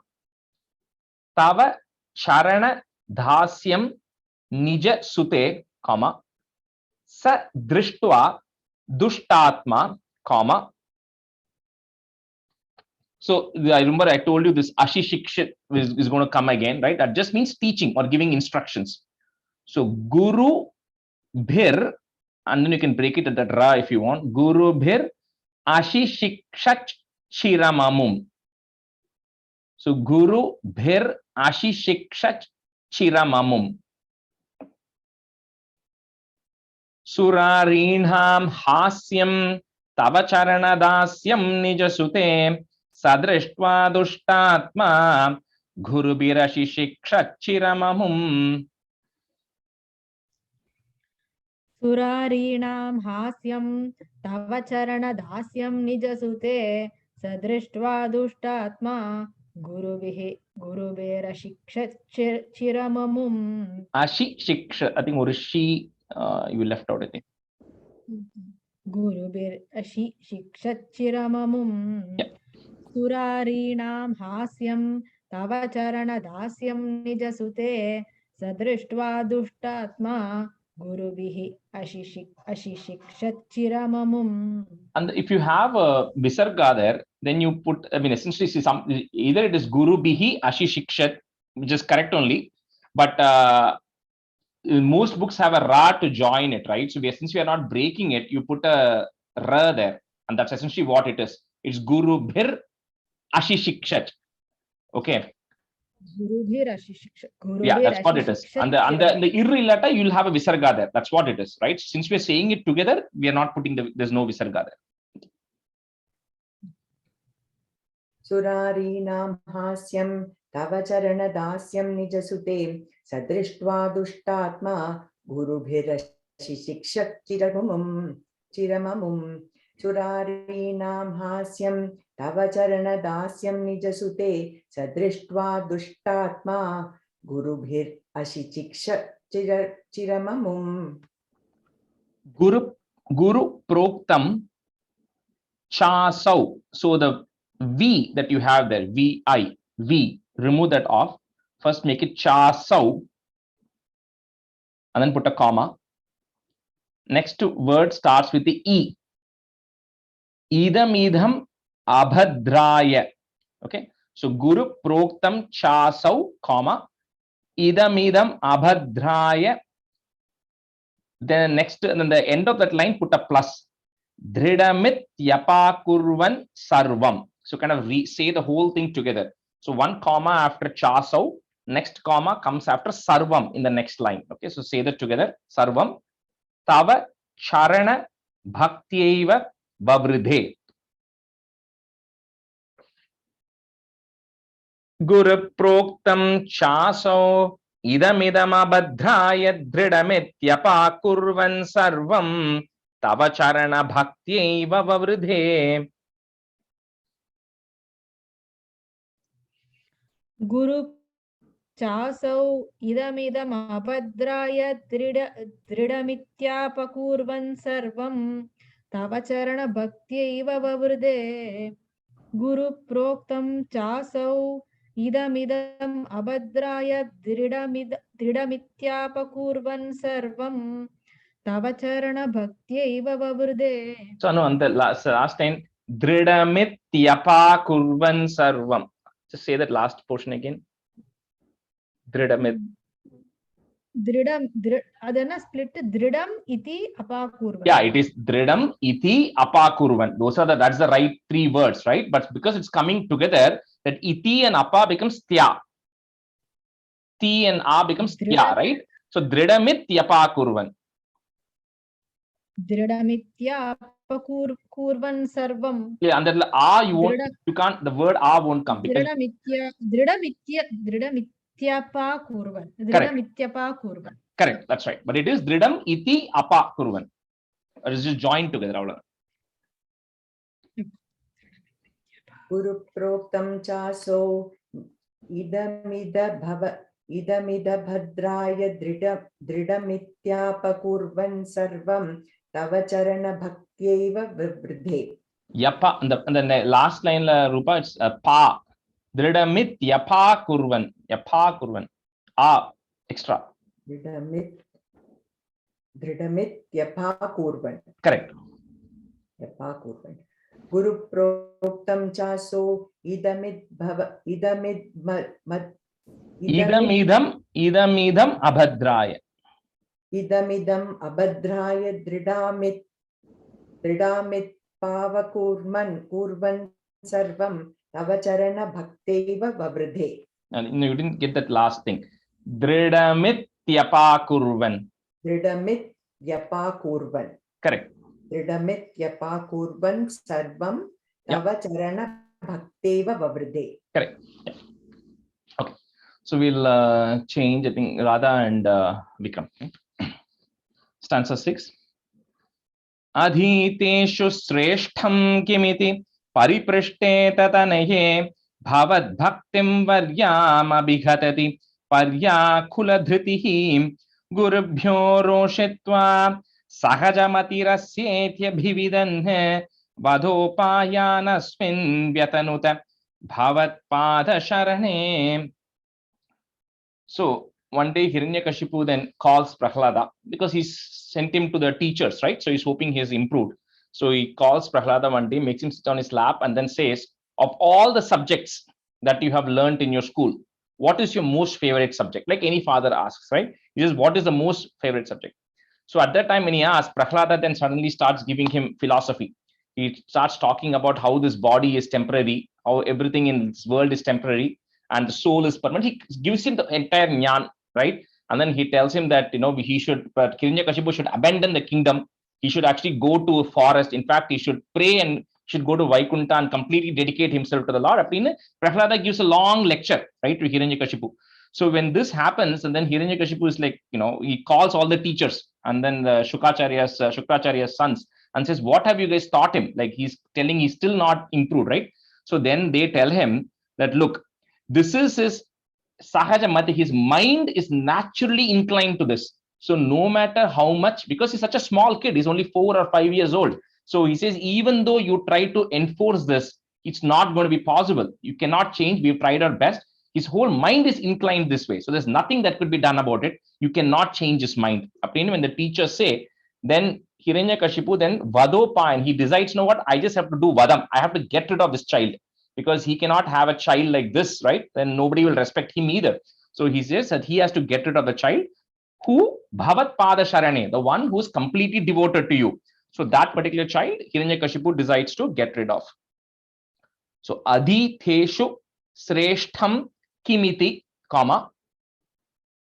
Tava Charana Dhasyam Nija Sute, comma, Sa Drishtva Dushtatma, comma. So I remember I told you this Ashishiksha is going to come again, right? That just means teaching or giving instructions. So Guru Bhir, and then you can break it at that Ra if you want. Guru Bhir Ashishikshat Chiramamum. So Guru Bhir Ashishikshat Chiramamum. Surarinham Hasyam Tava Charanadasyam Nijasute Sadrishtva Dushtatma Gurubirashishikshat Chiramamum. सुरारीणां हास्यं तव चरणदास्यं निजसुते सदृष्ट्वा दुष्टात्मा गुरुभिरशिक्षच्चिरममुम् Ashi Shiksha. I think or she you left out, I think. गुरुभिरशिक्षच्चिरममुम् Yeah. सुरारीणां हास्यं तव चरणदास्यं निजसुते सदृष्ट्वा दुष्टात्मा गुरुभिः अशिशिक्षच्चिरममुम्. And if you have a visarga there, then you put, I mean, essentially see some, either it is Guru Bihi Ashi Shikshat, which is correct only, but most books have a ra to join it, right? So since we are not breaking it, you put a ra there, and that's essentially what it is. It's Guru Bhir Ashi Shikshat. Okay. Yeah, that's what it is. And the irri letter, you'll have a visarga there. That's what it is, right? Since we're saying it together, we are not putting there's no visarga there. सुरारीणां हास्यं तव चरणदास्यं निजसुते सदृष्ट्वा दुष्टात्मा गुरुभिरशिशिक्षच्चिरममुम् सुरारीणां हास्यं तव चरणदास्यं निजसुते सदृष्ट्वा दुष्टात्मा गुरुभिरशिशिक्षच्चिरममुम्. Guru Proktam Chasau. So the V that you have there, V, remove that off. First make it Chasau and then put a comma. Next word starts with the E. Idam abhadraya. Okay. So Guru Proktam Chasau, comma. Idam abhadraya. Then next, and then the end of that line, put a plus. Dridamit yapakurvan sarvam. So kind of say the whole thing together. So one comma after chasau, next comma comes after sarvam in the next line. Okay, so say that together. Sarvam. Tava charana bhaktyaiva vavridhe. Guru proktam chasau idamidam abhadraya dridamityapa sarvam tava charana bhaktiyaiva vavridhe. Guru chasau idamidam abhadraya dridamityapakūrvan sarvam tava charana bhaktiyaiva vavridhe. Guru proktam chasau idamidam abhadraya dridamityapakūrvan sarvam tava charana bhaktiyaiva vavridhe. So no, on the last time, dridamityapa sarvam. Just say that last portion again. Dridamit. Adana split dridam iti apakurvan. Yeah, it is dridam iti apakurvan. That's the right three words, right? But because it's coming together, that iti and apa becomes tya. Ti and a becomes tya, right? So dridamit yapakurvan. Dridamityapakūrvan sarvam. Yeah, and then a you can't, the word a won't come because Dridamityapakūrvan. Dridamityapakūrvan. Correct, that's right. But it is dridam iti apakurvan. It is just joined together. Guru proktam chaso idamida bhadraya dridamityapakūrvan sarvam tava charana bhaktiyaiva vavridhe. Yapa, and the last line, Rupa, it's pa. Dridamit yapa kurvan. Yapa kurvan. Extra. Dridamit yapa kurvan. Correct. Yapa kurvan. Guru proktam chaso idamidam abhadraya. Idamidam abhadraya dridamit pavakurvan sarvam tava charana bhakteiva vavridhe. And you didn't get that last thing. Dridamit yapakurvan. Dridamit yapakurvan. Correct. Dridamit yapakurvan sarvam tava charana bhakteiva vavridhe. Correct. Yeah. Okay. So we'll change, I think, Radha and Vikram. Stanza 6. Adhiteshu sreshtham kimiti pariprishte tatanaye Bhavat bhaktim varyam abhigatati paryakula dhritihi gurubhyo roshitva sahajamatirasyetyabhividan vadhopayanasmin vyatanuta bhavat pada sharane. So one day Hiranyakashipu then calls Prahlada because he's sent him to the teachers, right? So he's hoping he's improved. So he calls Prahlada one day, makes him sit on his lap, and then says, of all the subjects that you have learned in your school, what is your most favorite subject? Like any father asks, right? He says, what is the most favorite subject? So at that time, when he asked, Prahlada then suddenly starts giving him philosophy. He starts talking about how this body is temporary, how everything in this world is temporary, and the soul is permanent. He gives him the entire jnana, right? And then he tells him that he should, but Hiranyakashipu should abandon the kingdom. He should actually go to a forest. In fact, he should pray and should go to Vaikunta and completely dedicate himself to the Lord. Prahlada gives a long lecture, right, to Hiranyakashipu. So when this happens, and then Hiranyakashipu is like, he calls all the teachers, and then the Shukracharya's sons, and says, what have you guys taught him? Like he's telling he's still not improved, right? So then they tell him that, look, this is his Sahaja Mati, his mind is naturally inclined to this. So no matter how much, because he's such a small kid, he's only 4 or 5 years old. So he says, even though you try to enforce this, it's not going to be possible. You cannot change. We've tried our best. His whole mind is inclined this way. So there's nothing that could be done about it. You cannot change his mind. When the teachers say, then Hiranyakashipu then Vadopa, and he decides, you know what, I just have to do Vadam. I have to get rid of this child, because he cannot have a child like this, right? Then nobody will respect him either. So he says that he has to get rid of the child who Bhavat Pada Sharane, the one who is completely devoted to you. So that particular child, Hiranyakashipu decides to get rid of. So Aditheshu Sreshtham Kimiti, comma,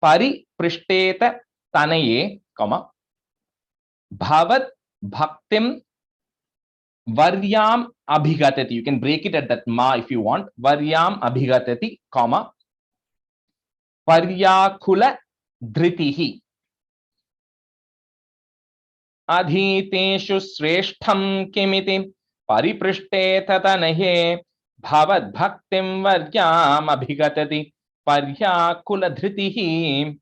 Paripristeta Tanaye, comma, Bhavat Bhaktim Varyam Abhigatati. You can break it at that ma if you want. Varyam Abhigatati, comma, Paryakula Dhritihi. Adhiteshu Sreshtham Kimiti Pariprishte Tatanahe Bhavat Bhaktim Varyam Abhigatati Paryakula Dhritihi.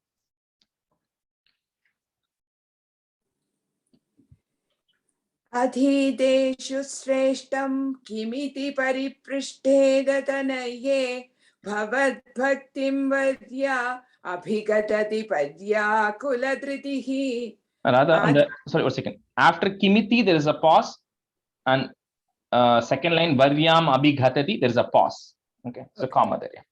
अधीतेषु श्रेष्ठं किमिति परिपृष्ठे दतनये भवद्भक्तिं वर्या अभिगतति पर्याकुलधृतिः. Radha, sorry, 1 second. After Kimiti, there is a pause, and second line Varyam Abhigatati, there is a pause. Okay, so comma there.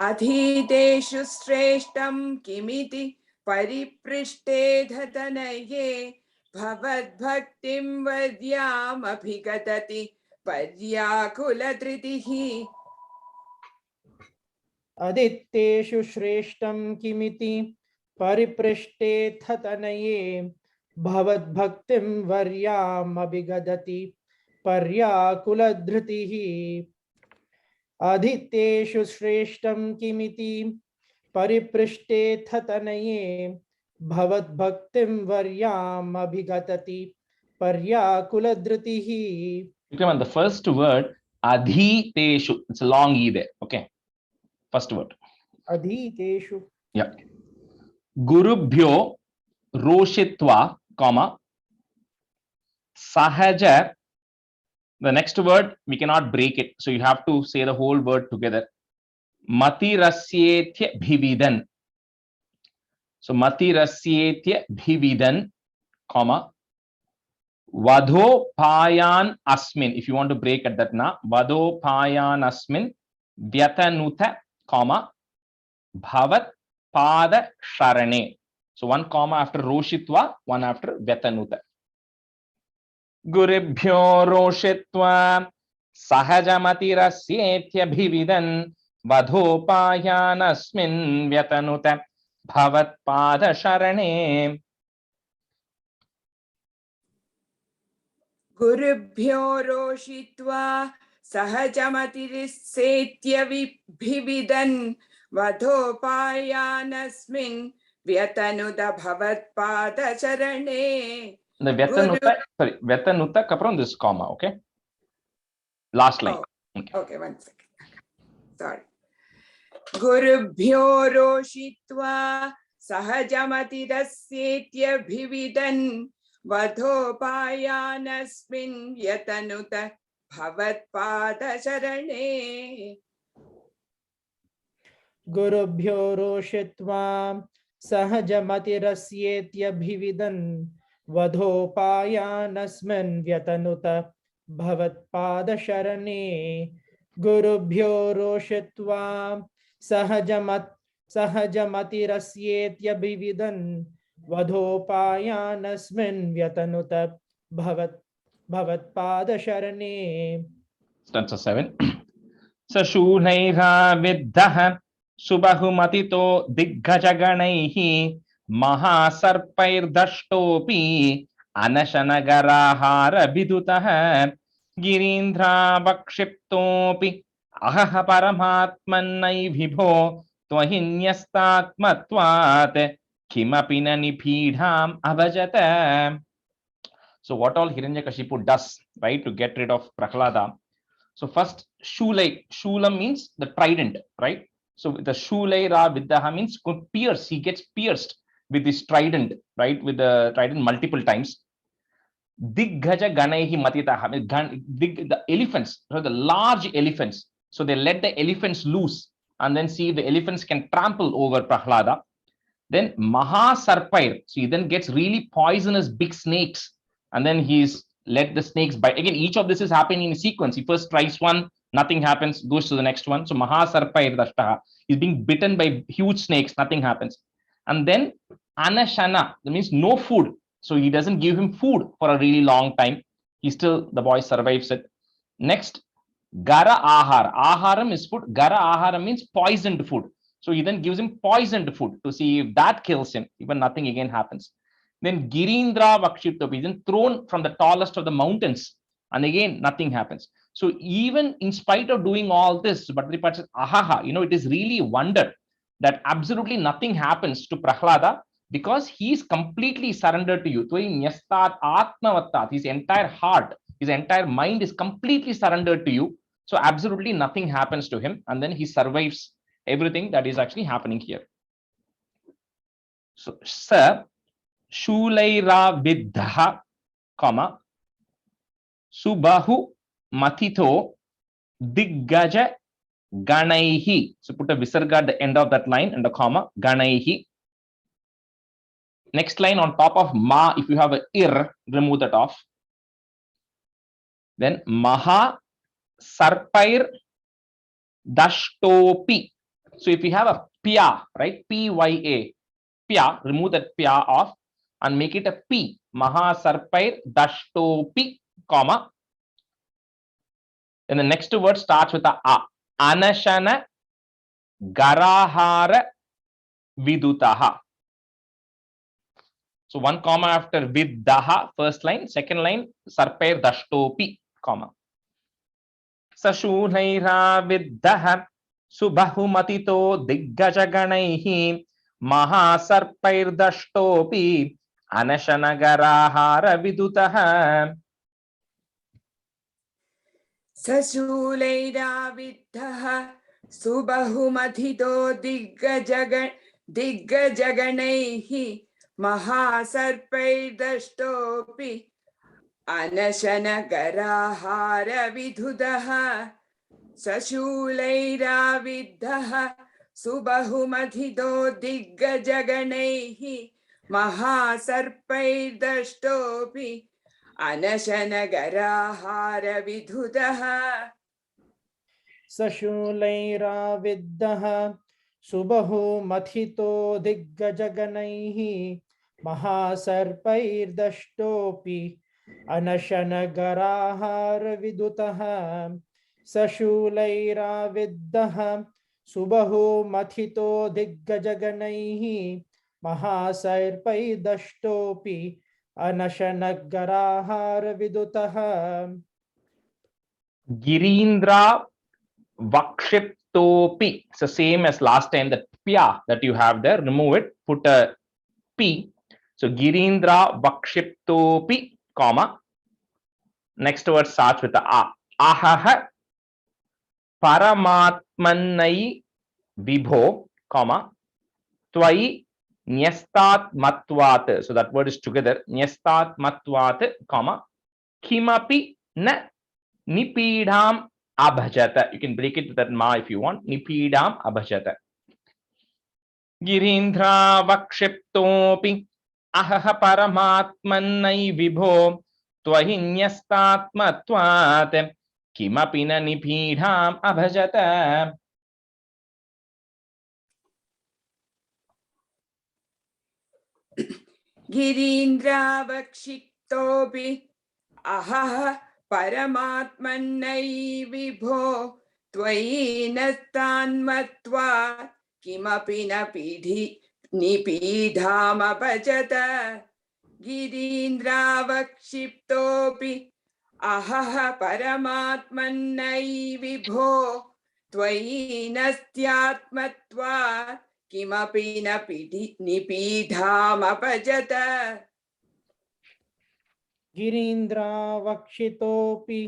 अधीतेषु श्रेष्ठं किमिति परिपृष्ठे दतनये भवद्भक्तिं वर्याम् अभिगतति पर्याकुलधृतिः. अदित्येषु श्रेष्ठं किमिति परिपृष्टेऽथ तनये भवद्भक्तिं वर्याम् अभिगदति पर्याकुलधृतिः. अदित्येषु श्रेष्ठं किमिति परिपृष्टेऽथ तनये भवद्भक्तिं वर्याम् अभिगतति पर्याकुलधृतिः. Vikram, the first word Adhiteshu, it's a long E there. Okay, first word Adhiteshu. Yeah. Gurubhyo Roshitva, comma, Sahaja. The next word, we cannot break it. So you have to say the whole word together. Matirasyetya Bhividan. So Matirasyetya Bhividan, comma, Vadhopayan Asmin. If you want to break at that na, Vadhopayan Asmin, Vyatanuta, comma, Bhavat Pada Sharane. So one comma after Roshitva, one after Vyatanuta. Guribhyo Roshitva Sahajamatirasyetyabhividan Vadhopayanasmin Vyatanuta Bhavat Pada Sharane. गुरुभ्यो रोषित्वा सहजमतिरिसेत्यभिविदन् वधोपायानस्मिन् व्यतनुत भवत्पादचरणे. The Vyatanuta, sorry, Vyatanuta kapram this comma, okay? Last line. Okay, 1 second. Sorry. Gurubhyo roshitva sahajamatidasyetyaభిविदन् vadhopayanasmin yatanuta bhavatpadasharane. गुरुभ्यो रोषित्वा सहजमतिरस्येत्यभिविदन् वधोपायानस्मिन् व्यतनुत भवत्पादशरणे गुरुभ्यो रोषित्वा सहजमतिरस्येत्यभिविदन् वधोपायानस्मिन् व्यतनुत भवत्पादशरणे. Stanza 7. Sashunaiha viddha subahumatito diggajaganaihi mahasarpairdashtopi anashanagaraahara vidutah girindra vakshiptopi ahaha paramatmannai vibho twahinyastatmatvat kimapi na nipidham avajata. So what all Hiranyakashipu does, right, to get rid of Prahlada. So first, Shula means the trident, right? So the Shulai Ra Vidyaha means pierce. He gets pierced with this trident, right? With the trident multiple times. Diggaja Ganaihi Matitaha. The elephants, so the large elephants. So they let the elephants loose and then see if the elephants can trample over Prahlada. Then Maha Sarpair. So he then gets really poisonous big snakes. And then he's let the snakes bite. Again, each of this is happening in sequence. He first tries one, nothing happens, goes to the next one. So Mahasarpair Dashtaha. He's being bitten by huge snakes, nothing happens. And then Anashana, that means no food. So he doesn't give him food for a really long time. The boy survives it. Next, Gara Ahar. Aharam is food. Gara Aharam means poisoned food. So he then gives him poisoned food to see if that kills him. Even nothing again happens. Then Girindra Vakshiptopi is then thrown from the tallest of the mountains. And again, nothing happens. So even in spite of doing all this, Bhadrapad says, ahaha, it is really a wonder that absolutely nothing happens to Prahlada because he is completely surrendered to you. His entire heart, his entire mind is completely surrendered to you. So absolutely nothing happens to him. And then he survives everything that is actually happening here. So, sir, Shulaira Vidha, comma, Subahu Matito Diggaja Ganaihi. So put a visarga at the end of that line and a comma, Ganaihi. Next line on top of Ma, if you have a ir, remove that off. Then Maha Sarpair Dashtopi. So if you have a Pya, right? Pya, Pya, remove that Pya off and make it a P. Maha Sarpair Dashtopi, comma. Then the next word starts with a A. Anashana Garahara Vidutaha. So one comma after Viddaha, first line, second line, Sarpair Dashtopi, comma. Sashunaira Viddaha Subahumatito Diggajaganaihi Maha Sarpair Dashtopi Anashana Garahara Vidutaha. Sashulairaviddhah subahumatito diggajaganaihi mahasarpaidashtopi anashanagaraahara vidhudah. Sashulairaviddhah subahumatito diggajaganaihi mahasarpaidashtopi Anashanagaraahara vidhudah. Sashulaira viddaha subahu mathito diggajaganaihi mahasarpairdashtopi anashanagaraahara vidutaha. Sashulaira viddaha subahu mathito diggajaganaihi mahasarpairdashtopi Anashanaggarahara vidutaha. Girindra Vakshiptopi. It's the same as last time, that Pya that you have there. Remove it, put a P. So Girindra Vakshiptopi, comma. Next word starts with the A. Ahaha paramatmannai vibho, comma, tvai nyastat matvat. So that word is together. Nyastat matvat, comma, kimapi na nipidam abhajata. You can break it with that ma if you want. Nipidam abhajata. Girindra vakshiptopi ahaha paramatmannai vibho tvahinyastatmatvat kimapi na nipidam abhajata. गिरीन्द्रावक्षिप्तोऽपि अहः परमात्मन्नै विभो त्वयि नस्तान्मत्वा किमपि न निपीढामभजत गिरीन्द्रावक्षिप्तोऽपि अहः परमात्मन्नै विभो त्वयि नस्त्यात्मत्वा किमपि न निपीढामभजत गिरीन्द्रा वक्षितोऽपि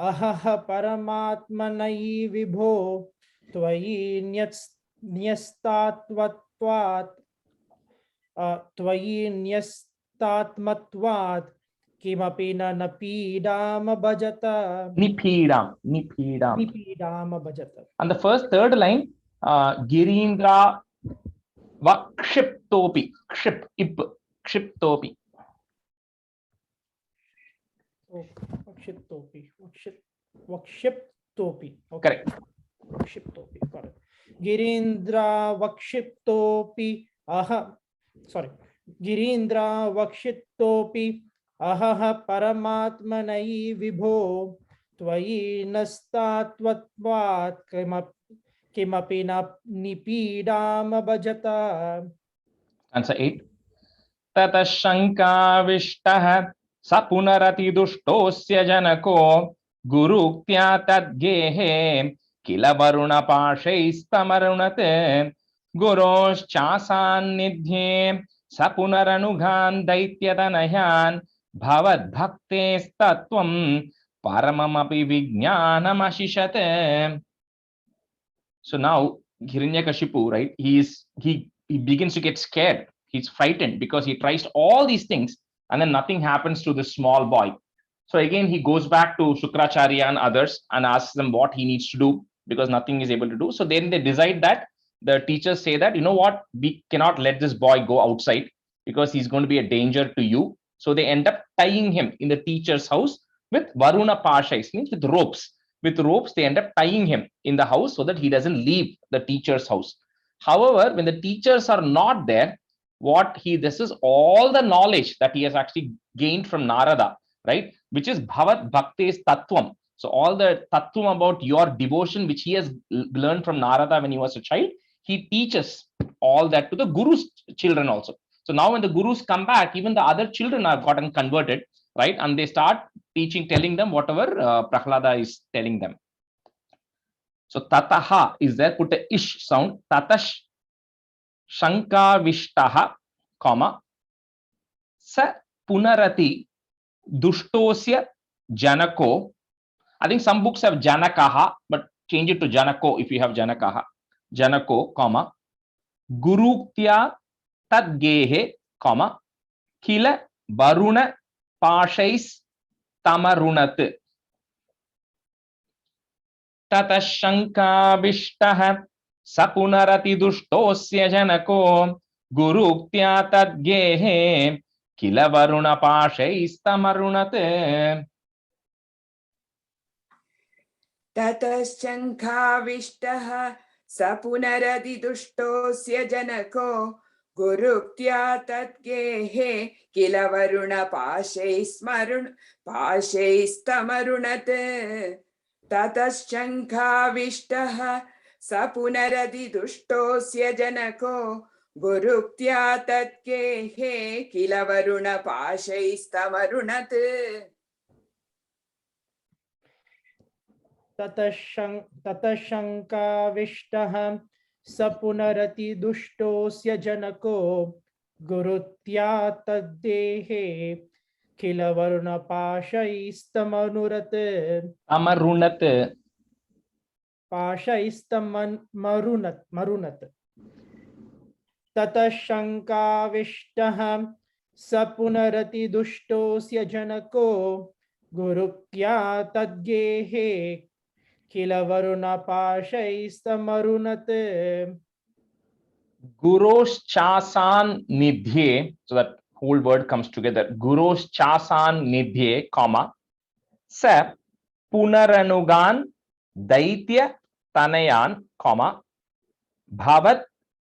अहः परमात्मनै विभो त्वयि न्यस्तात्मत्वात् किमपि न पीडामभजत. Nipidam. भजत. And the third line, Girindra vakshiptopi. Kshiptopi. Vakshiptopi. Okay. Correct. Vakshiptopi. Correct. Girindra vakshiptopi. Girindra vakshiptopi. Ahaha paramatmanai vibho. Tvayi nastatvatvat kimapi na nipidam bhajata. Answer 8. Tata shankavishtaha sapunarati dushtosya janako guruktya tadgehe kila varuna pashaistamarunate guroschasannidhye sapunaranughan daityatanayan bhavad bhaktes tattvam paramamapi vijnanamashishate. So now Hiranyakashipu, right? He begins to get scared. He's frightened because he tries all these things and then nothing happens to this small boy. So again, he goes back to Shukracharya and others and asks them what he needs to do because nothing is able to do. So then they decide that the teachers say that, you know what, we cannot let this boy go outside because he's going to be a danger to you. So they end up tying him in the teacher's house with Varuna Pashais, means with ropes. With ropes, they end up tying him in the house so that he doesn't leave the teacher's house. However, when the teachers are not there, this is all the knowledge that he has actually gained from Narada, right? Which is Bhavat Bhaktes Tattvam. So all the Tattvam about your devotion, which he has learned from Narada when he was a child, he teaches all that to the Guru's children also. So now when the Gurus come back, even the other children have gotten converted, right? And they start telling them whatever Prahlada is telling them. So tataha is there, put a ish sound, tatash shankavishtaha, comma, sa punarati dushtosya janako. I think some books have janakaha, but change it to janako if you have janakaha. Janako, comma, guruktya tadgehe, comma, kila varuna pashais tamarunat. Tatashankavishtaha sapunarati dushtosya janako guruktya tadgehe kila varuna pashaistamurunate. ततश्चङ्खाविष्टः स पुनरतिदुष्टोऽस्य जनको गुरुक्त्या तद्गेहे किल वरुणपाशैस्तमरुणत् ततश्चङ्खाविष्टः स पुनरतिदुष्टोऽस्य जनको गुरुक्त्या तद्गेहे किल वरुणपाशैस्तमरुणत् ततशङ्काविष्टः स पुनरति दुष्टोऽस्य जनको गुरुत्या तद्देहे किल वरुणपाशैस्तमरुणत्. पाशैस्तमरुनत् ततः शङ्काविष्टः स पुनरतिदुष्टोऽस्य जनको गुरुक्त्या तद्गेहे किल वरुणपाशैस्तमरुनत् Guroschasan nidhye. So that whole word comes together. Guroschasan nidhye, comma, sa punaranugan daitya tanayan, comma, bhavat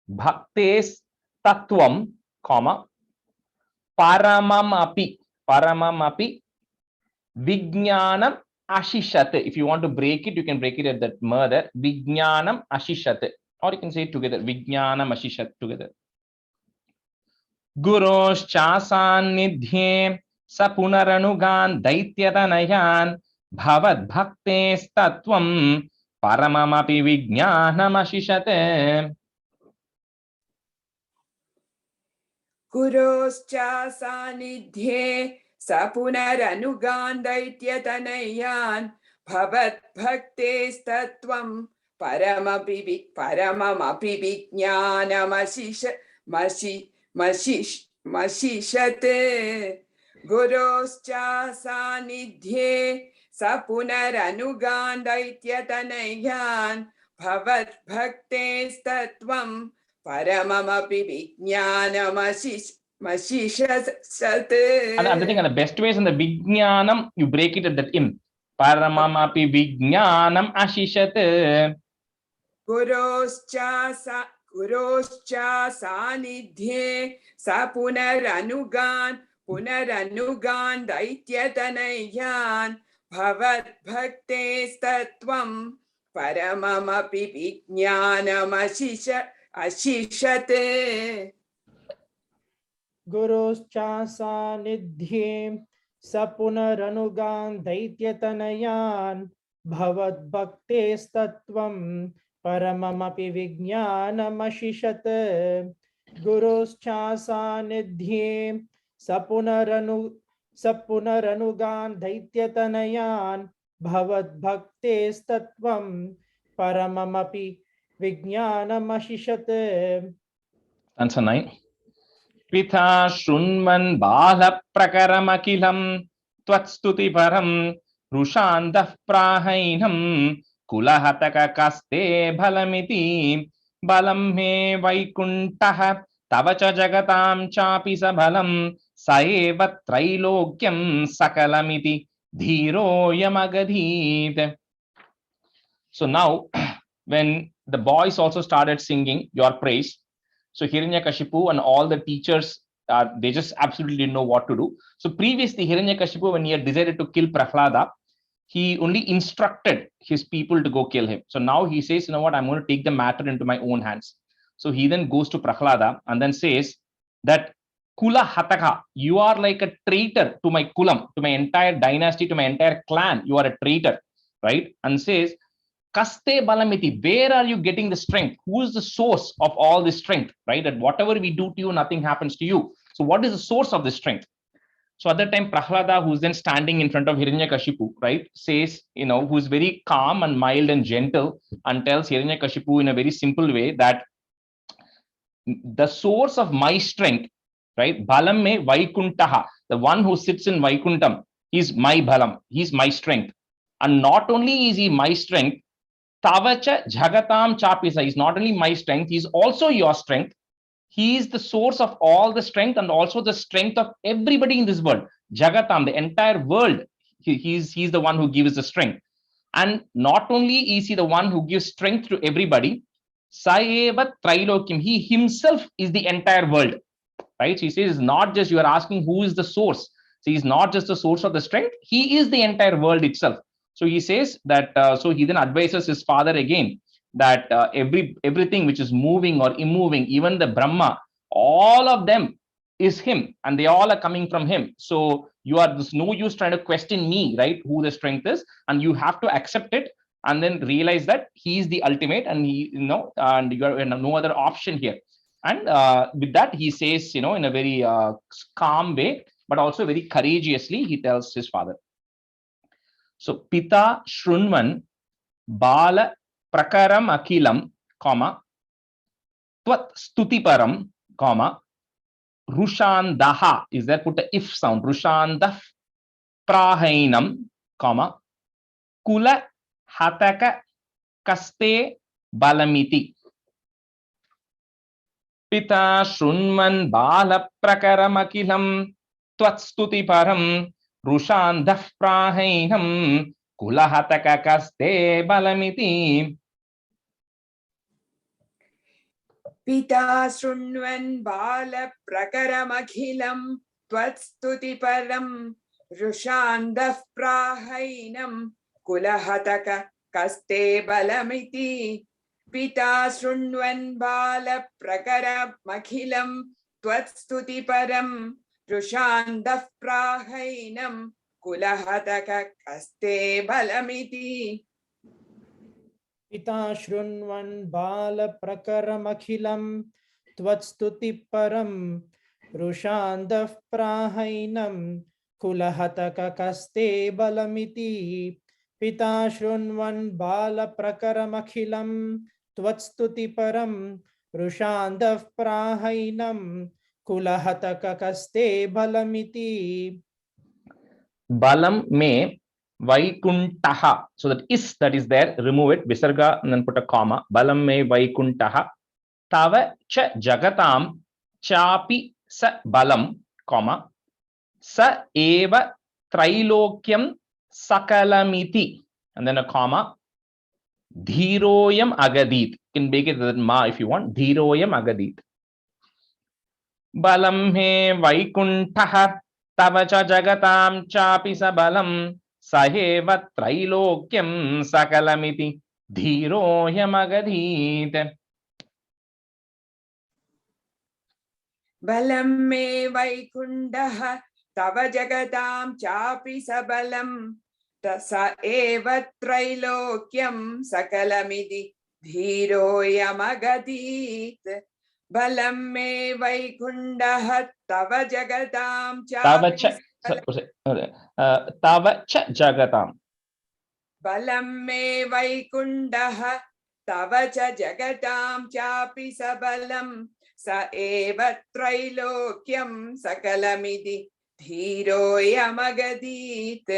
bhaktes tattvam, comma, paramam api vijnanam ashishat. If you want to break it, you can break it at that mother. Vijnanam ashishat, or you can say it together. Vijnanam ashishat together. Guroschasannidhye sa punaranugan daityatanayan bhavat bhaktes tattvam paramamapi vijnanam ashishate. गुरोश्चा सानिध्ये स पुनरनुगान् दैत्यतनयान् भवद्भक्तेस्तत्त्वं परममपि विज्ञानमशिषत् गुरोश्चा सानिध्ये स पुनरनुगान् दैत्यतनयान् भवद्भक्तेस्तत्त्वं Paramamapi vijnanamashishasat. And the thing, and the best way is in the vijnanam, you break it at that im. Paramamapi vijnanam ashishat. Guroscha sanidhye sa punaranugan daityatanayan bhavat bhaktes tattvam paramamapi vijnanamashishate. गुरोश्चासानिध्ये स पुनरनुगान् दैत्यतनयान् भवद्भक्तेस्तत्त्वं परममपि विज्ञानमशिषत् गुरोश्चासानिध्ये स पुनरनुगान् दैत्यतनयान् भवद्भक्तेस्तत्त्वं परममपि Vijnanamashishat. Answer 9. Pitha shrunman bala prakaramakilam tvatstuti param rushandah prahainam kulahataka kaste bhalamiti balam me vaikuntaha tavacha jagatam chapi sabalam saeva trailokyam sakalamiti dhiro yamagadhit. So now when the boys also started singing your praise, so Hiranyakashipu and all the teachers, they just absolutely didn't know what to do. So previously Hiranyakashipu, when he had decided to kill Prahlada, he only instructed his people to go kill him. So now he says, you know what, I'm going to take the matter into my own hands. So he then goes to Prahlada and then says that Kula Hataka, you are like a traitor to my kulam, to my entire dynasty, to my entire clan. You are a traitor, right? And says, Kaste balamiti, where are you getting the strength? Who is the source of all this strength, right? That whatever we do to you, nothing happens to you. So what is the source of this strength? So at that time, Prahlada, who's then standing in front of Hiranyakashipu, right, says, you know, who's very calm and mild and gentle, and tells Hiranyakashipu in a very simple way that the source of my strength, right, balam me vaikuntaha, the one who sits in Vaikuntam, is my balam, he's my strength. And not only is he my strength, Tavacha Jagatam Chapisa is not only my strength, he is also your strength. He is the source of all the strength and also the strength of everybody in this world. Jagatam, the entire world, he's the one who gives the strength. And not only is he the one who gives strength to everybody, Saeva Trilokim, he himself is the entire world. Right? So he says, not just you are asking who is the source. So he's not just the source of the strength, he is the entire world itself. So he says that, so he then advises his father again that everything which is moving or immoving, even the Brahma, all of them is him and they all are coming from him. So there's no use trying to question me, right, who the strength is, and you have to accept it and then realize that he is the ultimate and he, you know, and you have no other option here. And with that, he says, you know, in a very calm way, but also very courageously, he tells his father. So Pita Shrunvan Bala prakaram akilam, comma, tvat stutiparam, comma, rushandaha, is there, put a if sound, rushandah prahainam, comma, kula hataka kaste balamiti. Pita shrunman bala prakaram akilam tvat stutiparam rushandah prahainam kula hataka kaste balamiti. पिता शृण्वन् बालप्रकरमखिलं त्वत्स्तुतिपरं रुषान्दः प्राहैनं कुलहतक कस्ते बलमिति पिता शृण्वन् बालप्रकरमखिलं त्वत्स्तुतिपरं रुषान्दः प्राहैनं कुलहतक कस्ते बलमिति पिता शृण्वन् बालप्रकरमखिलं त्वत्स्तुतिपरं रुषान्दः प्राहैनं कुलहतककस्ते बलमिति पिता शृण्वन् बालप्रकरमखिलं त्वत्स्तुतिपरं रुषान्दः प्राहैनं कुलहतककस्ते बलमिति. Balam me vaikuntaha. So that is that is there, remove it, visarga, and then put a comma. Balam me vaikuntaha. Tava cha jagatam chapi sa balam, comma. Sa eva trilokyam sakalamiti. And then a comma. Dhiroyam agadit. You can make it with ma if you want. Dhiroyam agadit. Balam me vaikuntaha. Tava cha jagatam chapi sabalam saheva trilokyam sakalamiti dhiroyam agadhit. बलं मे वैकुण्ठः तव जगतां चापि सबलं स एव त्रैलोक्यं सकलमिति धीरोऽयमगदीत् बलं मे वैकुण्ठः तव जगतां तव च जगतां बलं मे वैकुण्ठः तव च जगतां चापि सबलं स एव त्रैलोक्यं सकलमिति धीरोऽयमगदीत्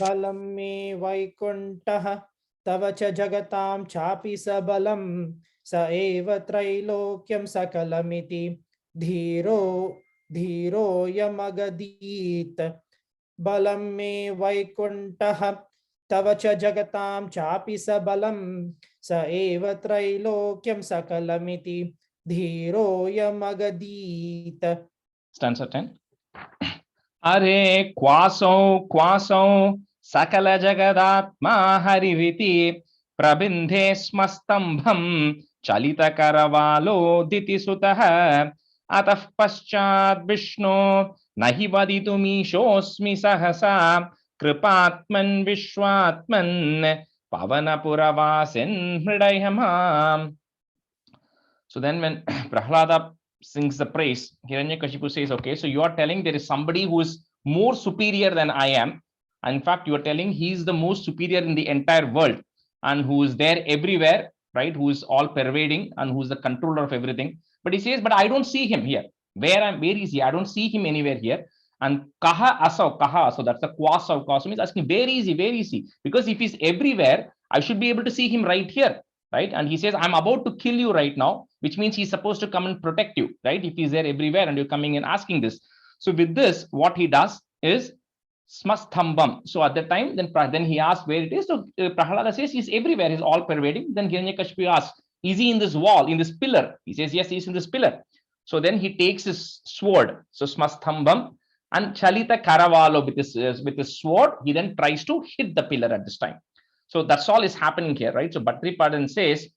बलं मे वैकुण्ठः तव च जगतां चापि सबलं स एव त्रैलोक्यं सकलमिति धीरोऽयमगदीत् बलं मे वैकुण्ठः तव च जगतां चापि सबलं स एव त्रैलोक्यं सकलमिति धीरोऽयमगदीत्. Stanza 10. Are क्वासौ सकल जगदात्मा हरिरिति प्रबिन्धे स्मस्तंभं चलित करवालो दितिसुतः अतः पश्चात् विष्णो नहि वदितुमीशोऽस्मि सहसा कृपात्मन् विश्वात्मन् पवनपुरवासिन् हृदय माम्. So then when Prahlada sings the praise, Hiranyakashipu says, okay, so you are telling there is somebody who is more superior than I am. In fact, you are telling he is the most superior in the entire world and who is there everywhere, right? Who is all pervading and who is the controller of everything. But he says, but I don't see him here. Where is he? I don't see him anywhere here. And kaha asau, that's the kwasav. Kwasav means asking, where is he? Because if he's everywhere, I should be able to see him right here, right? And he says, I'm about to kill you right now, which means he's supposed to come and protect you, right? If he's there everywhere and you're coming and asking this. So with this, what he does is smastambam. So at that time, then he asks where it is. So Prahlada says he's everywhere, he's all pervading. Then Hiranyakashipu asks, is he in this wall, in this pillar? He says, yes, he's in this pillar. So then he takes his sword. So smastambam and chalita karavalo with his sword, he then tries to hit the pillar at this time. So that's all is happening here, right? So Bhatripadan says,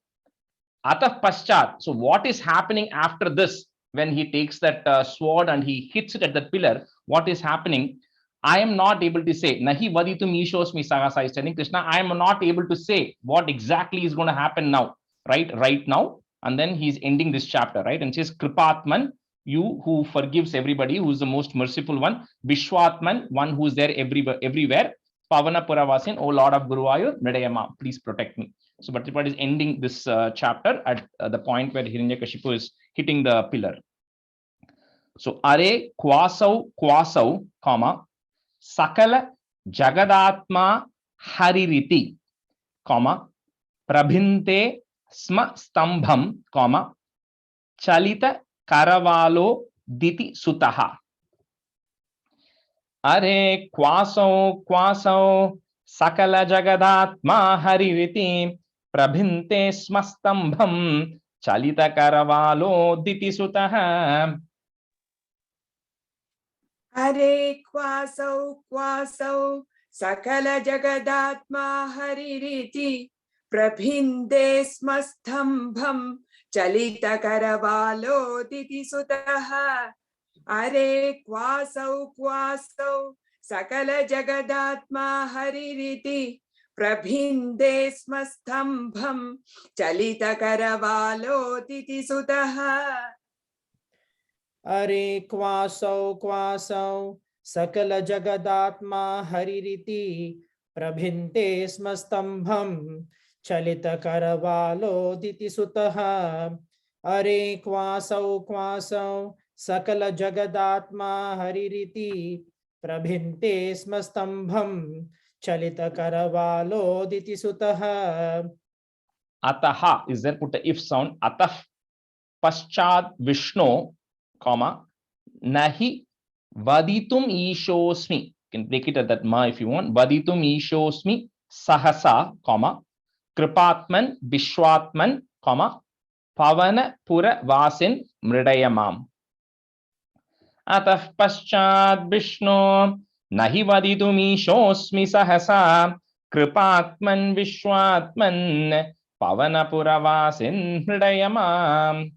Atah paschat. So what is happening after this? When he takes that sword and he hits it at that pillar, what is happening? I am not able to say. Nahi vaditum ishosmi sagasa is telling Krishna, I am not able to say what exactly is going to happen now, right? Right now. And then he's ending this chapter, right? And says, Kripatman, you who forgives everybody, who is the most merciful one. Vishwatman, one who is there everywhere. Pavana Puravasin, O Lord of Guruvayur, Nidayama, please protect me. So Bhattacharya is ending this chapter at the point where Hiranyakashipu is hitting the pillar. So Are Kwasau, comma, Sakala Jagadatma Haririti, comma, Prabhinte Sma Stambham, comma, Chalita Karavalo Diti Sutaha. Are Kwasau, Sakala Jagadatma Haririti, Prabhinte Smastambham, Chalita Karavalo Diti Sutaha. Hare Kwasau, Sakala Jagadatma Haririti, Prabhinde Smastambham, Chalita Karavalo Diti Sutaha. Are Kwasau, Sakala Jagadatma Haririti, Prabhinde Smastambham, Chalita Karavalo Diti Sutaha. Are Kwasau, Sakala Jagadatma Haririti, Prabhinte Smastambham, Chalita Karavalo Diti Sutaha. Are Kwasau, Sakala Jagadatma Haririti, Prabhinte Smastambham, Chalita Karavalo Diti Sutaha. Ataha is there, put the if sound. Atah Paschad Vishnu, comma, Nahi Vaditum Ishosmi. You can break it at that ma if you want. Vaditum Ishosmi Sahasa, comma, Kripatman Vishwatman, comma, Pavana Pura Vasin Mridayamam. Atah Paschad Vishnu Nahi Vaditum Ishosmi Sahasa Kripatman Vishwatman Pavana Pura Vasin Mridayamam.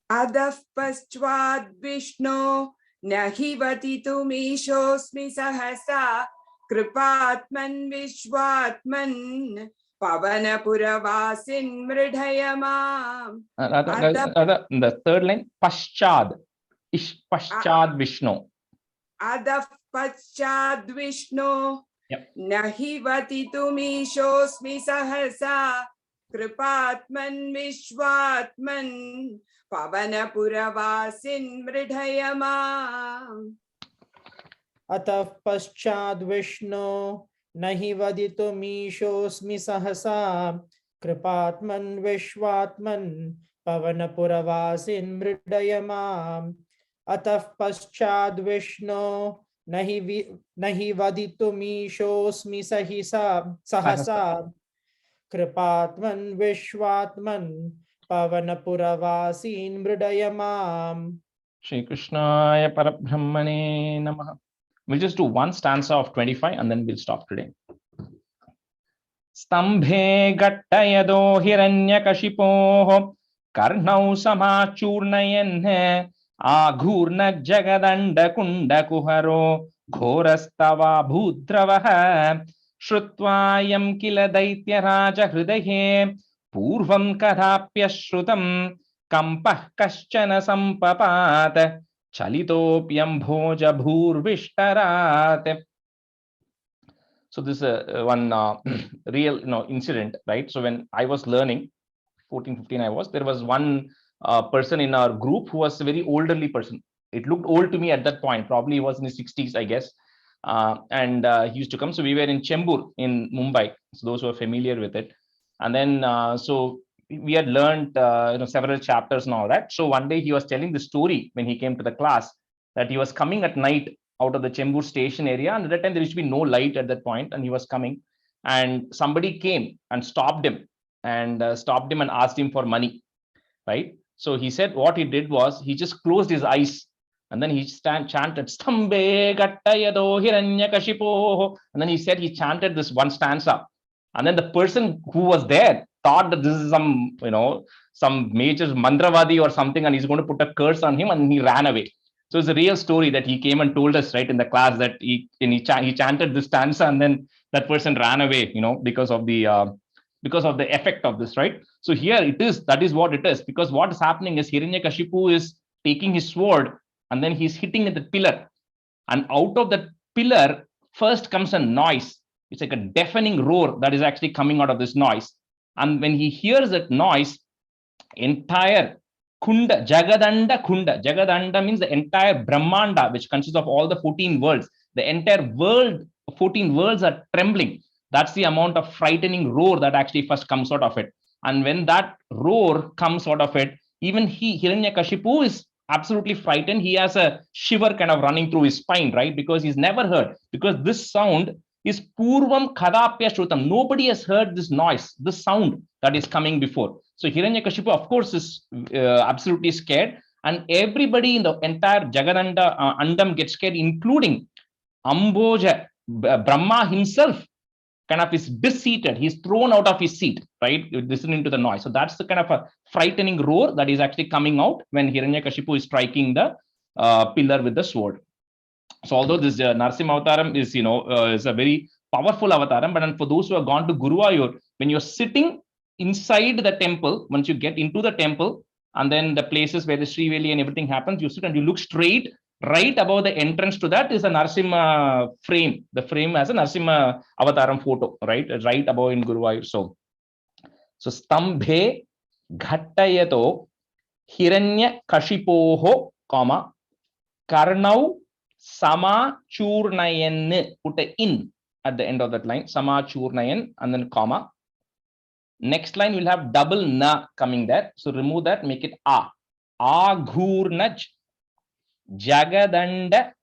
Adaf Paschwad Vishnu Nahi Vatitumishodmi Sahasa Kripatman Vishwatman Pavana Puravasin Mridhayamam. The third line, Paschad Paschad Vishnu. Adaf Paschad Vishnu Nahi Vatitumishodmi Sahasa Kripatman Vishwatman Pavana Puravasin Mridhayamam. Atah Paschad Vishnu Nahi Vaditumishosmi Sahasa Kripatman Vishwatman Pavana Puravasin Mridayamam. Atah Paschad Vishnu Nahi Vaditumishosmi Sahasa Kripatman Vishwatman Pavana Puravasin Mridayamam. Shri Krishnaya Parabrahmane Namaha. We'll just do one stanza of 25 and then we'll stop today. Stambhe Gattayado Hiranyakashipoh Karnau Samachurnayen Aghurna Jagadanda Kunda Kuharo Ghorastava Bhudravaha Shrutvayam Kila Daitya Raja Hridaye Purvam Kadhapya Shrutam Kampah Kaschana Sampapat Chalitopyam Bhoja Bhurvishtarat. So this is one real incident, right? So when I was learning, 14, 15 there was one person in our group who was a very elderly person. It looked old to me at that point. Probably he was in his 60s, I guess. And he used to come. So we were in Chembur in Mumbai. So those who are familiar with it. And then so we had learned several chapters and all that. So one day he was telling the story when he came to the class that he was coming at night out of the Chembur station area. And at that time there used to be no light at that point, and he was coming, and somebody came and stopped him and asked him for money, right? So he said what he did was he just closed his eyes and then he chanted Stambhe Gattayado Hiranyakashipo, and then he said he chanted this one stanza, and then the person who was there thought that this is some major mandravadi or something, and he's going to put a curse on him, and he ran away. So it's a real story that he came and told us right in the class that he chanted this stanza, and then that person ran away, because of the effect of this, right? So here that is what it is, because what is happening is Hiranyakashipu is taking his sword and then he's hitting at the pillar. And out of the pillar, first comes a noise. It's like a deafening roar that is actually coming out of this noise. And when he hears that noise, entire Kunda, Jagadanda means the entire Brahmanda, which consists of all the 14 worlds. The entire world, 14 worlds are trembling. That's the amount of frightening roar that actually first comes out of it. And when that roar comes out of it, even Hiranyakashipu, is absolutely frightened. He has a shiver kind of running through his spine, right? Because he's never heard, because this sound is Purvam Kadapya Shrutam. Nobody has heard this noise, this sound that is coming before. So Hiranyakashipu, of course, is absolutely scared. And everybody in the entire Jagadanda Andam gets scared, including Amboja, Brahma himself kind of is disseated. He's thrown out of his seat, right? Listening to the noise. So that's the kind of a frightening roar that is actually coming out when Hiranyakashipu is striking the pillar with the sword. So although this Narasimha Avataram is, is a very powerful avataram, but for those who have gone to Guruvayur, when you're sitting inside the temple, once you get into the temple, and then the places where the Sriveli and everything happens, you sit and you look straight. Right above the entrance to that is a Narasimha frame. The frame has a Narasimha Avataram photo, right above in Guruvayur. So Stambhe Ghattayato Hiranya Kashipoho, comma, Karnau Sama Churnayan, put a in at the end of that line, Sama Churnayan, and then comma. Next line will have double na coming there. So remove that, make it a. Aghurnaj Jagadanda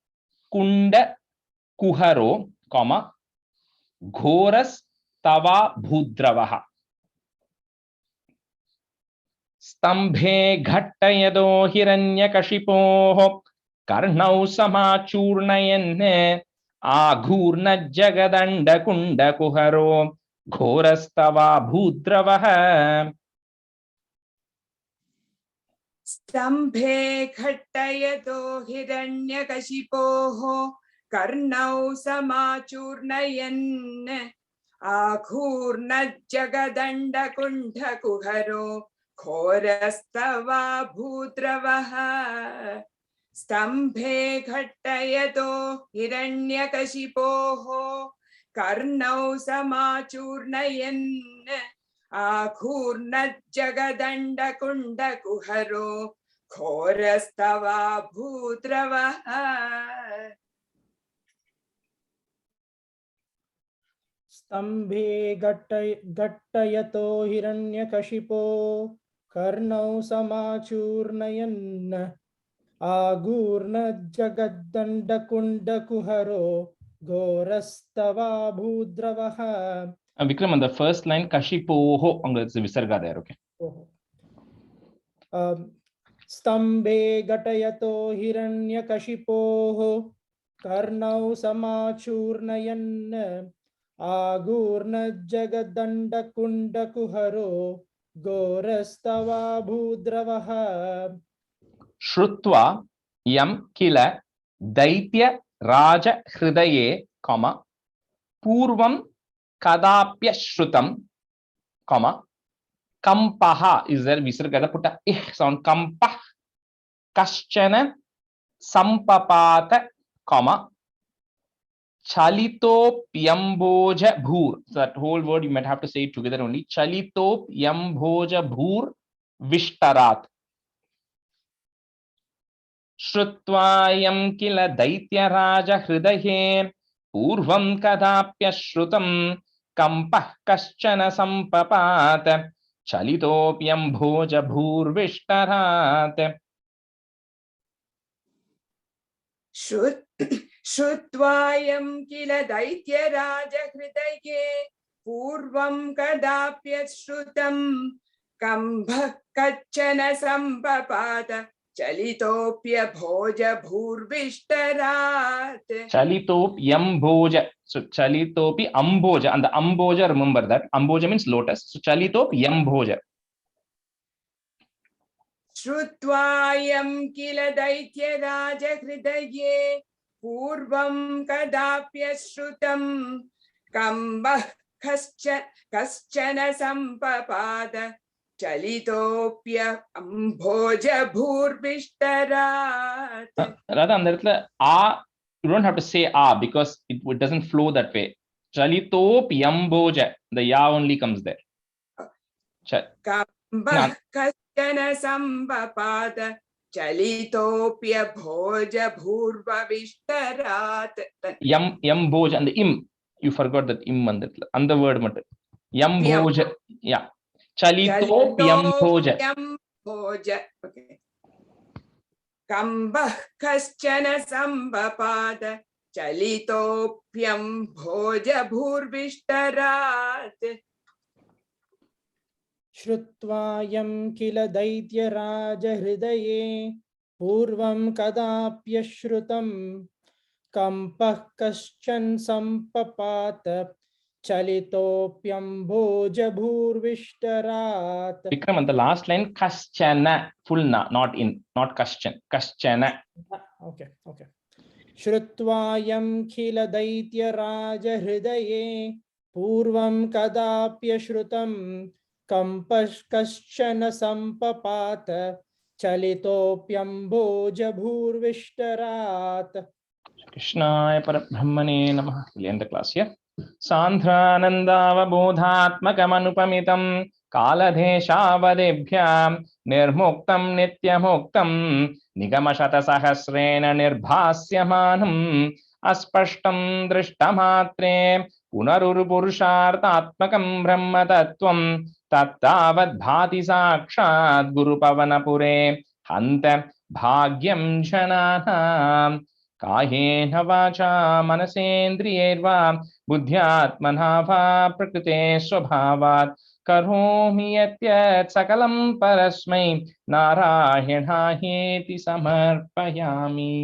Kunda Kuharo, comma, Ghoras Tava Bhudravaha. Stambhe Ghattayado Hiranyakashipoho Karnau Samachurnayan Aghurna Jagadanda Kunda Kuharo Ghoras Tava Bhudravaha. स्तम्भे घट्टयतो हिरण्यकशिपोः कर्णौ समाचूर्णयन् आघूर्णज्जगदण्डकुण्ठकुहरो घोरस्तवा भूद्रवः स्तम्भे घट्टयतो हिरण्यकशिपोः कर्णौ समाचूर्णयन् आघूर्णज्जगदण्डकुण्डकुहरो घोरस्तवा भूद्रवः. स्तम्भे घट्टयतो हिरण्यकशिपो कर्णौ समाचूर्णयन् आघूर्णज्जगदण्डकुण्डकुहरो घोरस्तवा भूद्रवः. Vikram, on the first line, Kashipoho, it's a Visarga there, okay? Stambhe Gatayato Hiranyakashipoho Karnau Samachurnayan Agurna Jagadanda Kundakuharo Gorastava Bhudravaha. Shrutva Yam Kila Daitya Raja Hridaye, comma, Purvam Kadapya Shrutam, comma, Kampaha is there, Visargada, put a sound, Kampah, Kaschana, Sampapata, comma, Chalito Pyamboja Bhur. So that whole word you might have to say it together only. Chalito Pyamboja Bhur Vishtarat. Shrutvayam Kila Daitya Raja Hridaye Purvam Kadapya Shrutam Kampah Kaschana Sampapat Chalitopyam Bhoja Bhurvishtarat. Shrutvayam Kila Daitya Raja Hridaye Purvam Kadapya Shrutam Kampah Kaschana Sampapat Chalitopya Bhoja Bhurvishtarat. Chalitopyam Bhoja. So Chalitopi Amboja. And the Amboja, remember that. Amboja means lotus. So Chalitopyam Bhoja. Shrutvayam Kila Daitya Raja Hridaye Purvam Kadapya Shrutam Kambah Kaschana Sampapada चलितोप्य अम्भोज भूर्विष्टरात्. Radha, and you don't have to say because it doesn't flow that way. Chalito piyamboja, the ya only comes there. Kambah kasyana sambapad chalitoप्य bhoj bhurva vishtarat. Yam boja and the im, you forgot that im and the word matter. Yam boja, yeah. Chalito piyamboja. Okay. Kambah kasyana sambapad chalitoप्यं bhoja bhurvishtarat. श्रुत्वायं किल दैत्यराजहृदये पूर्वं कदाप्यश्रुतं कम्पः कश्चन सम्पपात चलितोऽप्यम्भोजभूर्विष्टरात्. Vikram, on the last line, kaschana, full na, not in, not kaschan, kaschana. Okay. श्रुत्वायं किल दैत्यराजहृदये पूर्वं कदाप्यश्रुतं कम्पः कश्चन सम्पपात चलितोऽप्यम्भोजभूर्विष्टरात्. Krishnaya Parabrahmane Namaha. We'll end the class here. Sandhranandavabodhatmakamanupamitam kaladeshavadebhyam nirmuktam nityamuktam nigamashatasahasrena nirbhasyamanam aspashtam drishtamatre punarurupurushartatmakam brahmatattvam tattavad bhati sakshat gurupavanapure hanta bhagyam jananam कायेन वाचा मनसेन्द्रियैर्वा बुद्ध्यात्मना वा प्रकृते स्वभावात् करोमि यत् सकलं परस्मै नारायणायेति समर्पयामि.